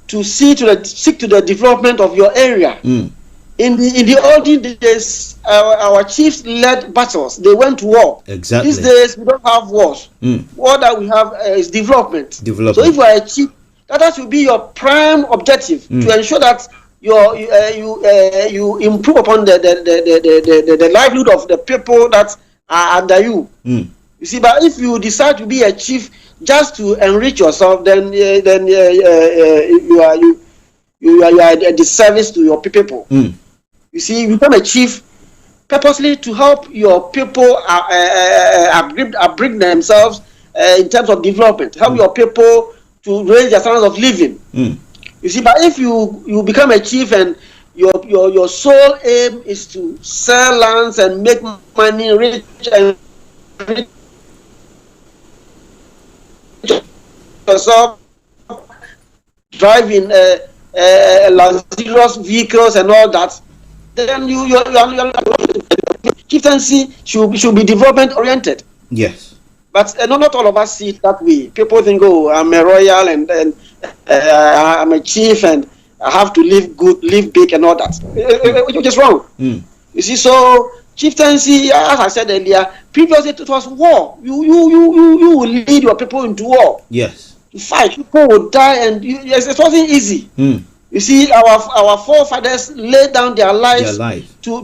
to seek to the development of your area. In the olden days, our chiefs led battles. They went to war. Exactly. These days we don't have wars. What that we have is development. So if you are a chief, that should be your prime objective, to ensure that you improve upon the livelihood of the people that are under you. You see, but if you decide to be a chief just to enrich yourself, then you are a disservice to your people. You see, you become a chief purposely to help your people upbring themselves in terms of development, help your people to raise their standards of living. You see, but if you become a chief and your sole aim is to sell lands and make money, rich yourself, driving luxurious vehicles and all that, then your chieftaincy should be development oriented. Yes. But not all of us see it that way. People think, oh, I'm a royal and I'm a chief and I have to live good, live big and all that. Which is wrong. You see, so chieftaincy, as I said earlier, previously it was war. You will lead your people into war. Yes. To fight. People would die, and yes, it wasn't easy. You see, our forefathers laid down their lives for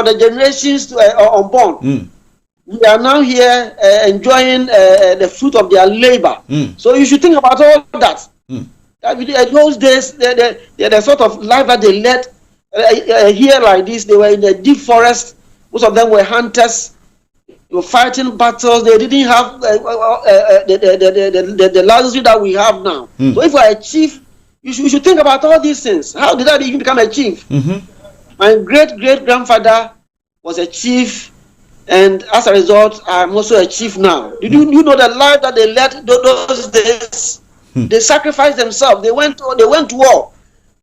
the generations to unborn. We are now here enjoying the fruit of their labor. So you should think about all that. That in those days, the sort of life that they led here like this, they were in the deep forest. Most of them were hunters. They were fighting battles. They didn't have the luxury that we have now. So if you are a chief, you should think about all these things. How did I even become a chief? My great-great-grandfather was a chief, and as a result, I'm also a chief now. You know the life that they led those days? They sacrificed themselves. They went to war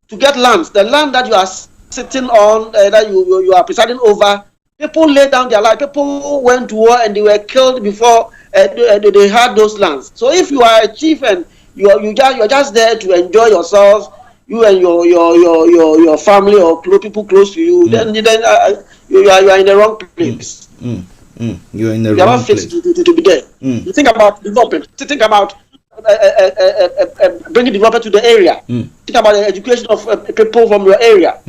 to get lands. The land that you are sitting on, that you are presiding over, people laid down their life. People went to war and they were killed before they had those lands. So if you are a chief and you're just there to enjoy yourselves, you and your family or people close to you, then you are in the wrong place. You're in the wrong place. To be there. You think about development. Think about bringing development to the area. Think about the education of people from your area.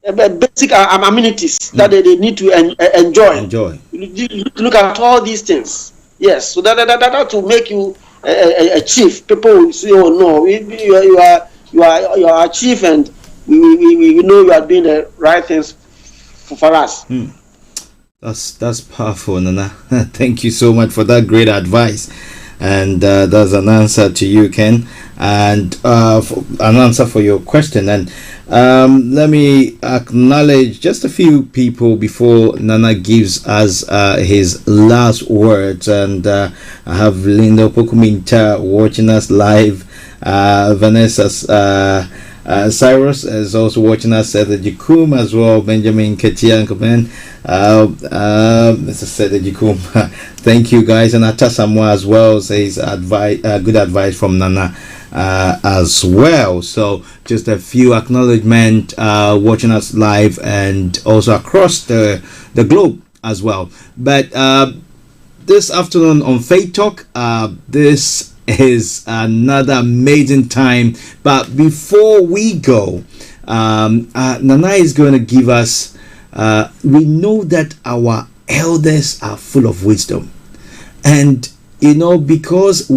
Basic amenities that they need to enjoy. You look at all these things. Yes, so that will make you a chief. People will say, "Oh no, you are a chief, and we know you are doing the right things for us." That's powerful, Nana. Thank you so much for that great advice, and that's an answer to you, Ken, and an answer for your question. And let me acknowledge just a few people before Nana gives us his last words. And I have Linda Pokuminta watching us live, Vanessa's Cyrus is also watching us at the Jikum as well. Benjamin Ketia and Mr. Sede Jikum. Thank you guys. And Ata Samoa as well says good advice from Nana as well. So just a few acknowledgement watching us live and also across the globe as well. But this afternoon on Faith Talk, this is another amazing time. But before we go, Nana is going to give us, we know that our elders are full of wisdom. And because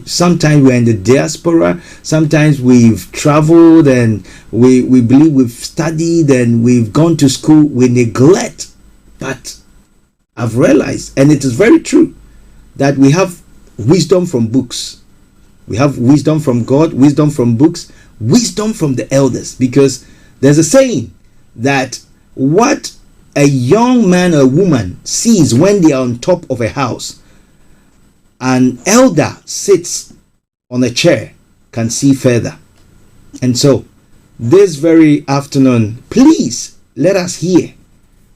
sometimes we're in the diaspora, sometimes we've traveled and we believe we've studied and we've gone to school, we neglect. But I've realized, and it is very true, that we have wisdom from books. We have wisdom from God, wisdom from books, wisdom from the elders. Because there's a saying that what a young man or woman sees when they are on top of a house, an elder sits on a chair can see further. And so this very afternoon, please let us hear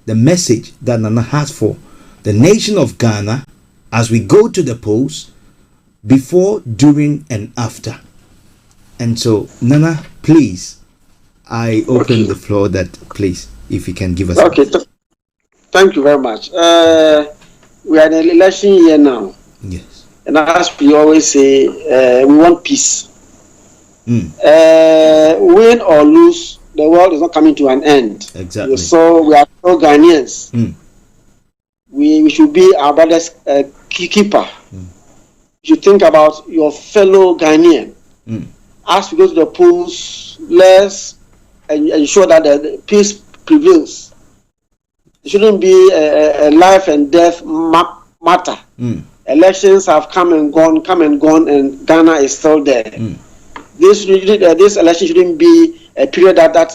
the message that Nana has for the nation of Ghana as we go to the polls, before, during, and after. And so, Nana, please, I open the floor that, please, if you can give us. Okay, thank you very much. We are in an election year now. Yes. And as we always say, we want peace. Win or lose, the world is not coming to an end. Exactly. So we are all Ghanaians. We should be our brother's keeper. You think about your fellow Ghanaian. As we go to the polls, let's ensure that the peace prevails. It shouldn't be a life and death matter. Elections have come and gone, and Ghana is still there. This election shouldn't be a period that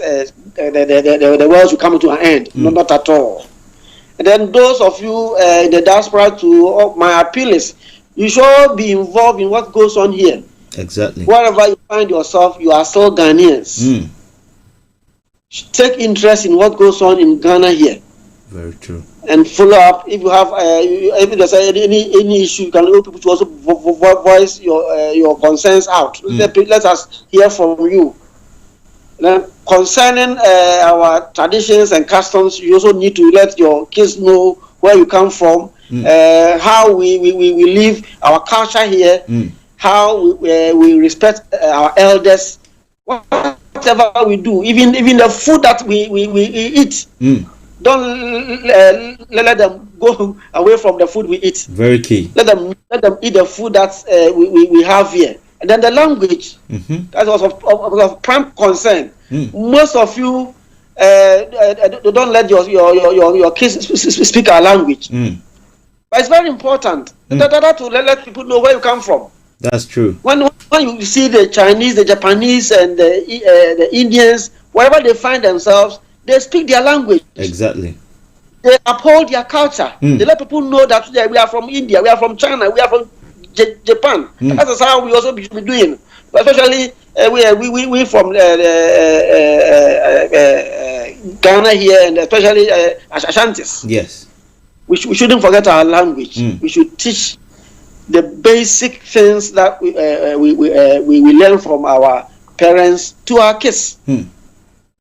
the world should come to an end. Not at all. And then those of you in the diaspora, my appeal is, you should be involved in what goes on here. Exactly. Wherever you find yourself, you are still Ghanaians. Take interest in what goes on in Ghana here. Very true. And follow up. If you have, if there's any issue, you can allow people to also voice your concerns out. Let us hear from you. Then concerning our traditions and customs, you also need to let your kids know where you come from. How we live our culture here, how we respect our elders, whatever we do, even the food that we eat. Don't let them go away from the food we eat. Very key. Let them eat the food that we have here. And then the language, that was of prime concern. Most of you don't let your kids speak our language. But it's very important to let people know where you come from. That's true. When you see the Chinese, the Japanese, and the Indians, wherever they find themselves, they speak their language. Exactly. They uphold their culture. They let people know that we are from India, we are from China, we are from Japan. That is how we also be doing. But especially we from Ghana here, and especially Ashantis. Yes. We shouldn't forget our language. We should teach the basic things that we learn from our parents to our kids,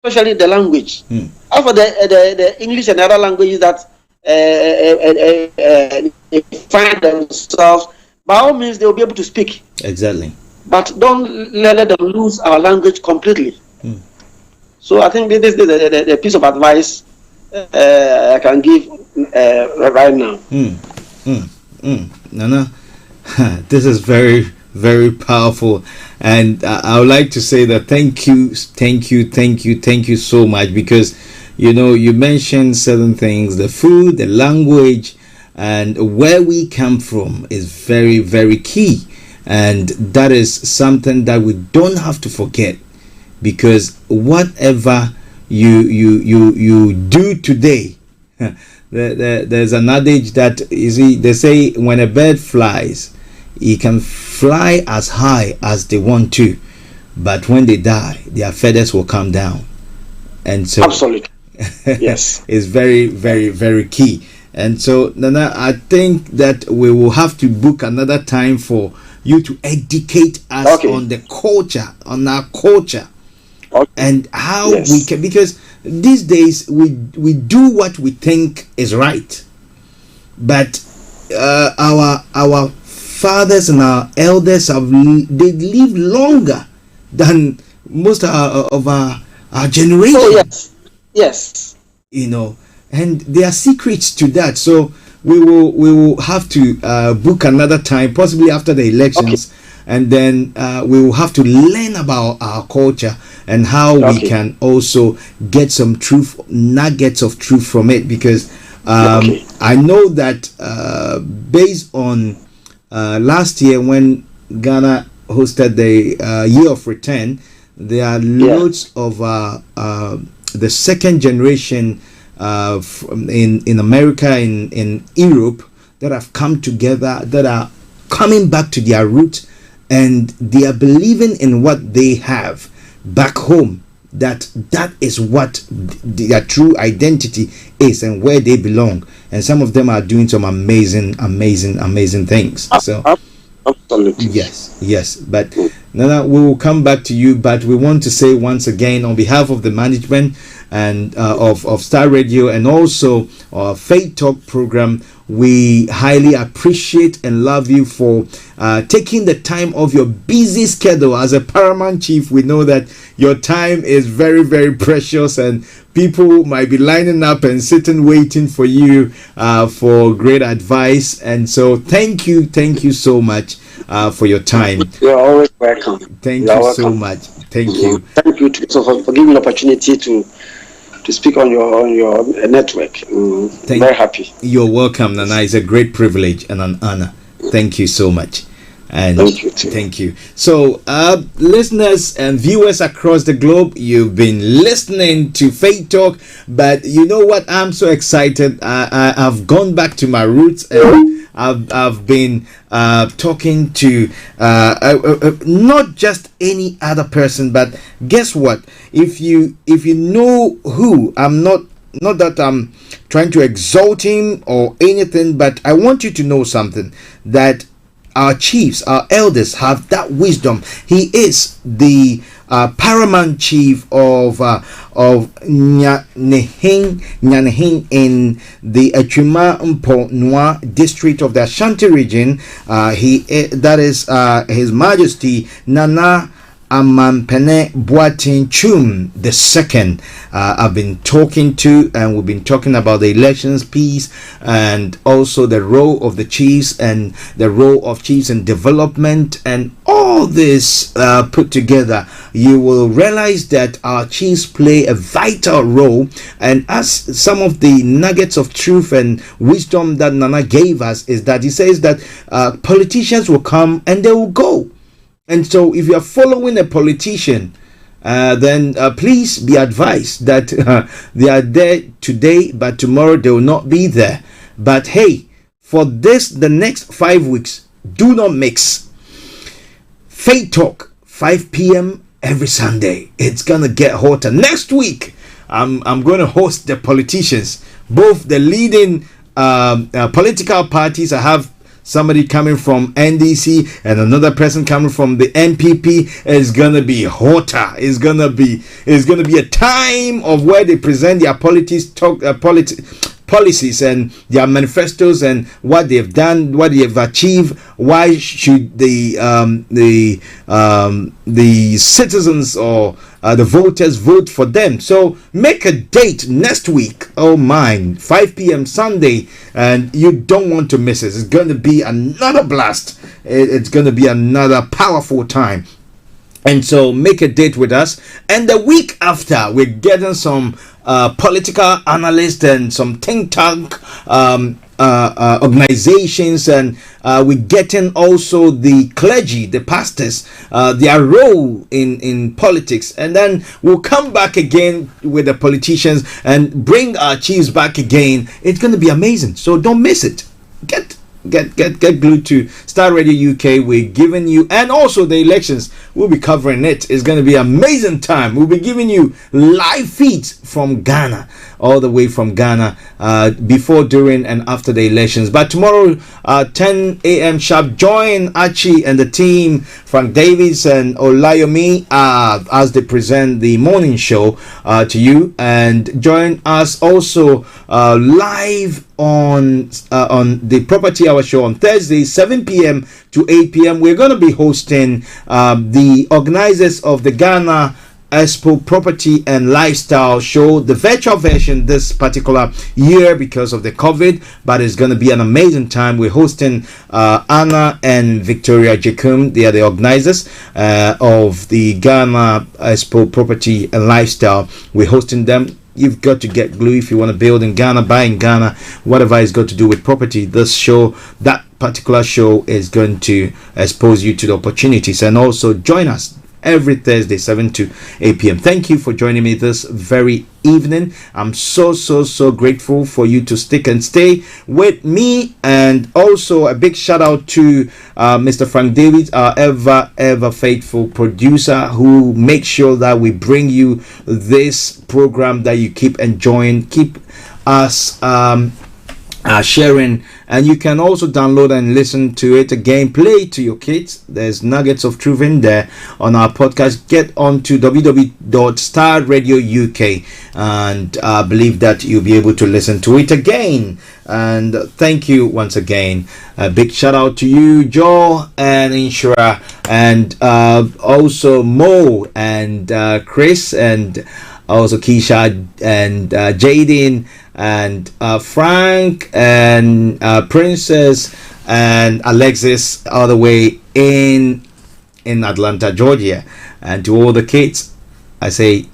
especially the language. As for the English and other languages that they find themselves, by all means they will be able to speak. Exactly. But don't let them lose our language completely. So I think this is the piece of advice I can give right now. Nana, this is very, very powerful, and I would like to say that thank you so much, because you mentioned certain things, the food, the language, and where we come from is very, very key, and that is something that we don't have to forget, because whatever you do today, there's an adage that they say when a bird flies, he can fly as high as they want to, but when they die, their feathers will come down. And so absolutely, yes, it's very, very, very key. And so, Nana, I think that we will have to book another time for you to educate us on the culture, on our culture, and how we can, because these days we do what we think is right, but our fathers and our elders they live longer than most of our generation. Oh yes, you know, and there are secrets to that. So we will have to book another time, possibly after the elections, and then we will have to learn about our culture and how we can also get some truth, nuggets of truth from it, because I know that based on last year when Ghana hosted the Year of Return, there are loads of the second generation in America, in Europe, that have come together, that are coming back to their roots, and they are believing in what they have back home, that is what their true identity is and where they belong. And some of them are doing some amazing things. So absolutely, yes, but Nana, we will come back to you, but we want to say once again, on behalf of the management and of Starr Radio, and also our Faith Talk program, we highly appreciate and love you for taking the time of your busy schedule. As a paramount chief, we know that your time is very, very precious, and people might be lining up and sitting waiting for you for great advice. And so thank you so much for your time. You're always welcome. Thank you so much. Thank you. Thank you for giving me the opportunity to speak on your network. Very happy. You're welcome, Nana. It's a great privilege and an honor. Thank you so much. And thank you too. Thank you. So, listeners and viewers across the globe, you've been listening to Faith Talk, but you know what? I'm so excited. I've gone back to my roots, and I've been talking to not just any other person, but guess what? If you know who, I'm not that I'm trying to exalt him or anything, but I want you to know something, that our chiefs, our elders have that wisdom. He is the paramount chief of NYINAHIN in the Atwima Mponua district of the Ashanti region. That is His Majesty Nana Amanpene Boateng Twum the second. I've been talking to, and we've been talking about the elections piece, and also the role of the chiefs and the role of chiefs in development, and all this put together. You will realize that our chiefs play a vital role, and as some of the nuggets of truth and wisdom that Nana gave us is that he says that politicians will come and they will go. And so if you are following a politician, then please be advised that they are there today, but tomorrow they will not be there. But hey, for the next 5 weeks, do not mix. Faith Talk, 5 p.m. every Sunday. It's gonna get hotter. Next week, I'm going to host the politicians, both the leading political parties. I have somebody coming from NDC and another person coming from the NPP. Is gonna be hotter. It's gonna be a time of where they present their policies and their manifestos and what they've done, what they have achieved. Why should the citizens or the voters vote for them? So make a date next week. Oh my, 5 p.m. Sunday, and you don't want to miss it. It's going to be another blast. It's going to be another powerful time. And so make a date with us. And the week after, we're getting some political analysts and some think tank organizations, and we're getting also the clergy, the pastors, their role in politics. And then we'll come back again with the politicians and bring our chiefs back again. It's going to be amazing. So don't miss it. get glued to Starr Radio UK. We're giving you, and also the elections, we'll be covering it. It's going to be an amazing time. We'll be giving you live feeds from Ghana, all the way from Ghana, before, during, and after the elections. But tomorrow, 10 a.m. sharp, join Archie and the team, Frank Davis and Olayomi, as they present the morning show to you, and join us also live on the Property Hour show on Thursday, 7 p.m. to 8 p.m. We're going to be hosting the organizers of the Ghana Expo Property and Lifestyle Show, the virtual version this particular year because of the COVID, but it's going to be an amazing time. We're hosting Anna and Victoria Jacum. They are the organizers of the Ghana Expo Property and Lifestyle. We're hosting them. You've got to get glue if you want to build in Ghana, buy in Ghana, whatever it's got to do with property. This show, that particular show, is going to expose you to the opportunities. And also join us every Thursday, 7 to 8 p.m. Thank you for joining me this very evening. I'm so grateful for you to stick and stay with me. And also a big shout out to Mr. Frank David, our ever faithful producer, who makes sure that we bring you this program that you keep enjoying, keep us sharing. And you can also download and listen to it again, play it to your kids. There's nuggets of truth in there on our podcast. Get on to www.starradio.uk, and I believe that you'll be able to listen to it again. And thank you once again. A big shout out to you, Joe and Inshura, and also Mo and Chris, and also Keisha and Jaden, and Frank and Princess and Alexis, all the way in Atlanta, Georgia. And to all the kids, I say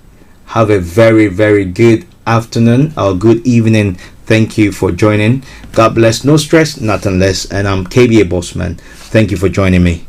have a very good afternoon or good evening. Thank you for joining. God bless. No stress, nothing less. And I'm KBA Bossman. Thank you for joining me.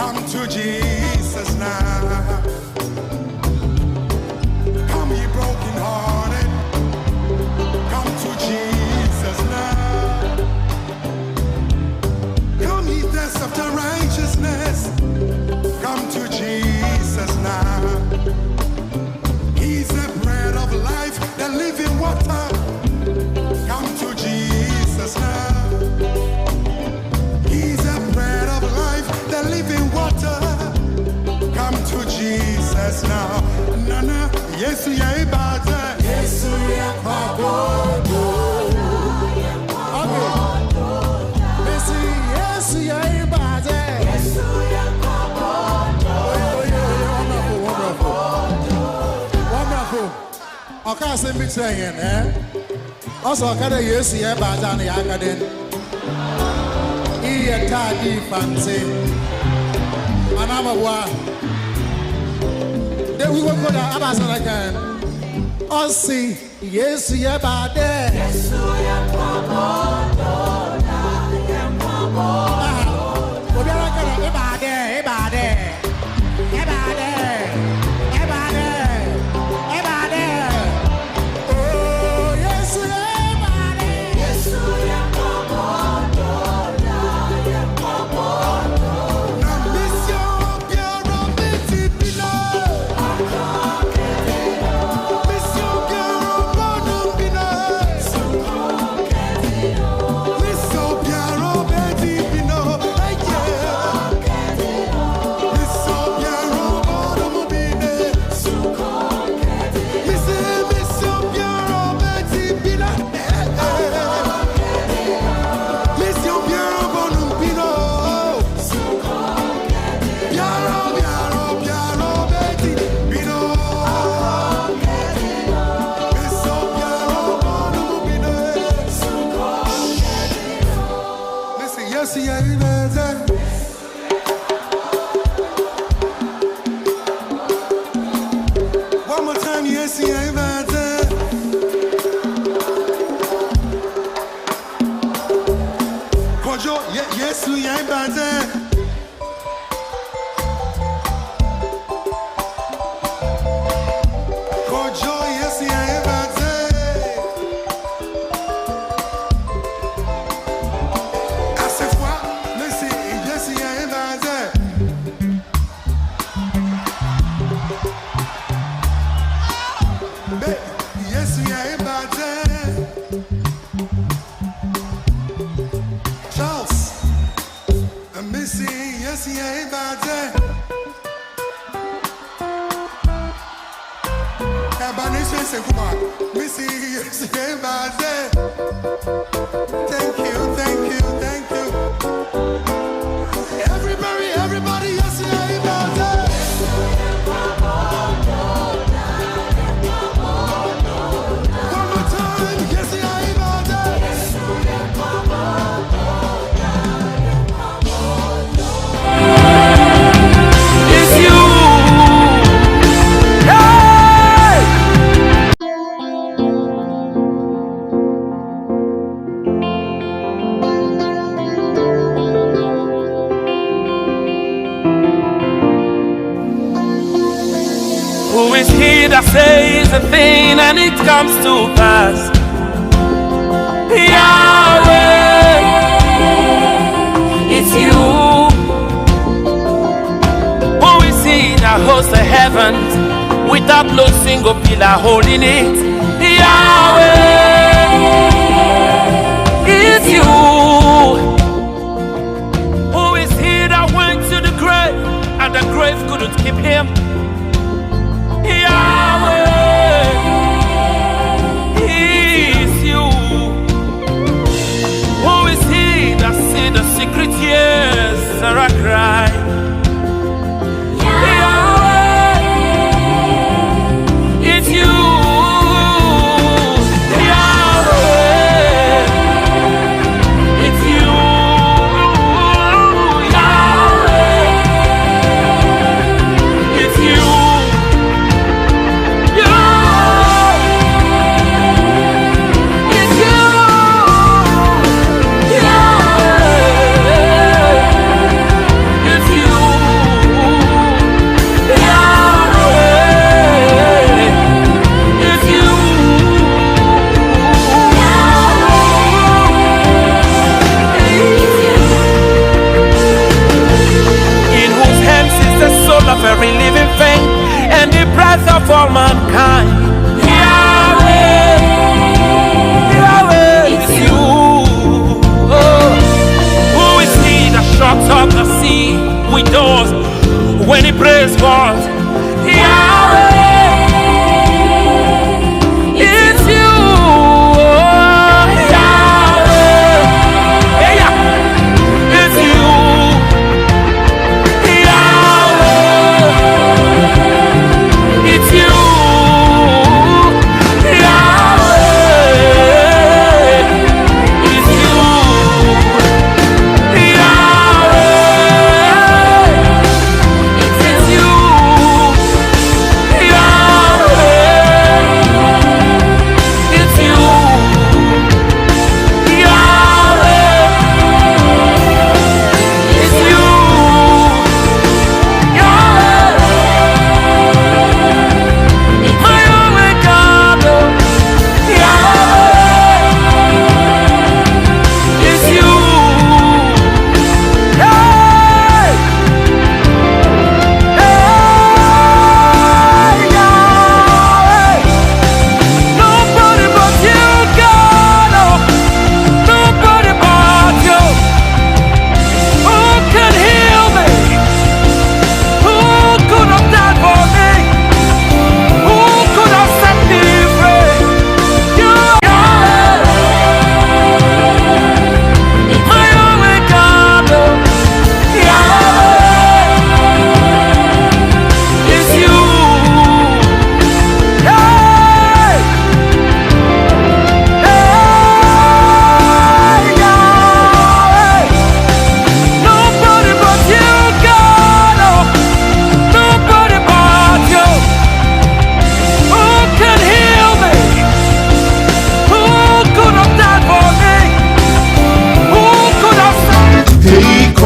Come to Jesus now. Come ye broken hearted. Come to Jesus now. Come ye thirst after righteousness. Come to Jesus now. He's the bread of life, the living water. Come to Jesus now. He's the bread of life, the living water. Come to Jesus now. Nana, yes, yeah, but yes, yeah, Papa. Yes, yeah, but yes, yeah, Papa. Wonderful. I can't say me saying, eh? Also, I can't yes, yeah, but I can't. He attacked fancy. And I'm a one. Then we will go to Amazon again. Oh, see, yes, yeah, but there. Yes, yeah, Papa. Who is he that says a thing and it comes to pass? Yahweh, it's you. Who is he that holds the heavens without no single pillar holding it? Yahweh, it's you. Who is he that went to the grave and the grave couldn't keep him? Yahweh, it's you. Who is he that sees the secret tears that I cry? Yahweh, it's you. Yahweh,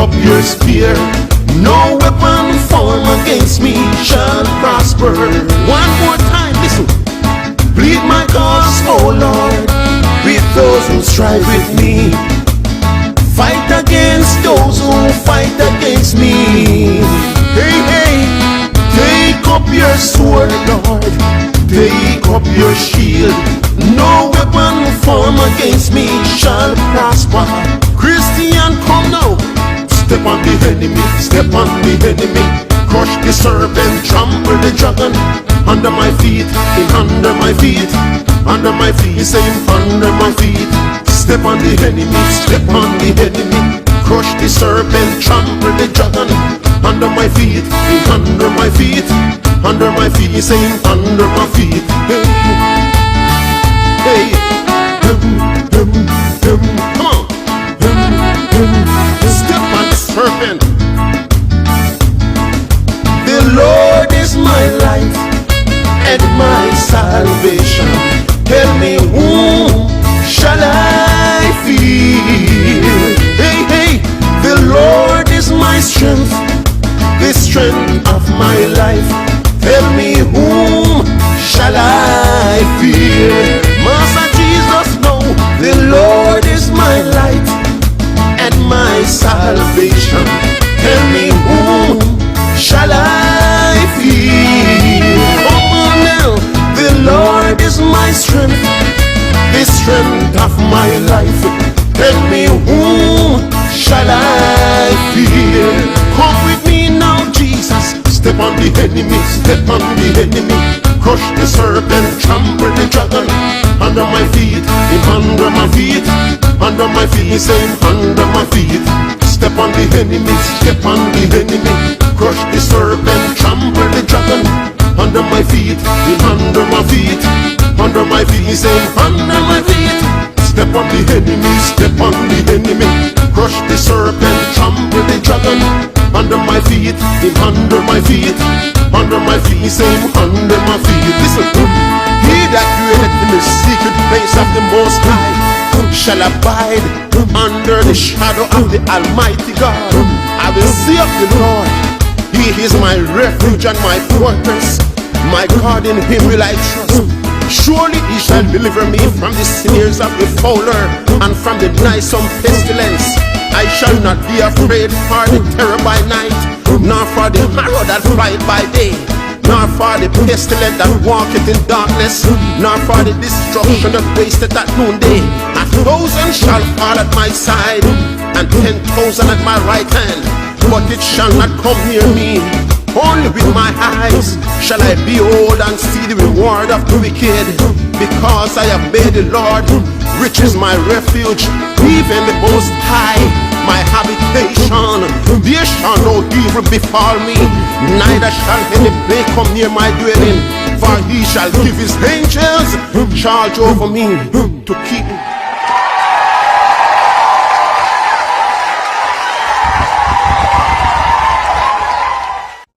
up your spear. No weapon formed against me shall prosper. One more time, listen. Plead my cause, oh Lord, with those who strive with me. Fight against those who fight against me. Hey, hey, take up your sword, Lord. Take up your shield. No weapon formed against me shall prosper. Christian, come now. Step on the enemy, step on the enemy. Crush the serpent, trample the dragon. Under my feet, in under my feet. Under my feet, say him under my feet. Step on the enemy, step on the enemy. Crush the serpent, trample the dragon. Under my feet, in under my feet. Under my feet, say him under my feet. Hey, hey, come on. Step on the serpent. The Lord is my light and my salvation. Tell me whom shall I fear? Hey, hey, the Lord is my strength, the strength of my life. Tell me whom shall I fear? Master Jesus, no, the Lord is my light and my salvation. Tell me whom shall I fear? Come on now, the Lord is my strength, the strength of my life. Tell me whom shall I fear? Come with me now, Jesus. Step on the enemy, step on the enemy. Crush the serpent, trample the dragon. Under my feet, him under my feet. Under my feet, say him under my feet. Step on the enemy, step on the enemy. Crush the serpent, trample the dragon. Under my feet, him under my feet. Under my feet, say him under my feet. Step on the enemy, step on the enemy. Crush the serpent, trample the dragon. Under my feet, him under my feet. Under my feet, say him under my feet. Listen, he that dwelleth in the secret place of the Most High shall abide under the shadow of the Almighty God. I will say of the Lord, He is my refuge and my fortress. My God, in Him will I trust. Surely He shall deliver me from the snares of the fowler and from the noisome pestilence. I shall not be afraid for the terror by night, nor for the arrow that flieth by day, nor for the pestilence that walketh in darkness, nor for the destruction that wasteth at noonday. 1,000 shall fall at my side, and 10,000 at my right hand, but it shall not come near me. Only with my eyes shall I behold and see the reward of the wicked, because I have made the Lord, which is my refuge, even the Most High, my habitation. There shall no evil befall me, neither shall any plague come near my dwelling. For He shall give His angels charge over me, to keep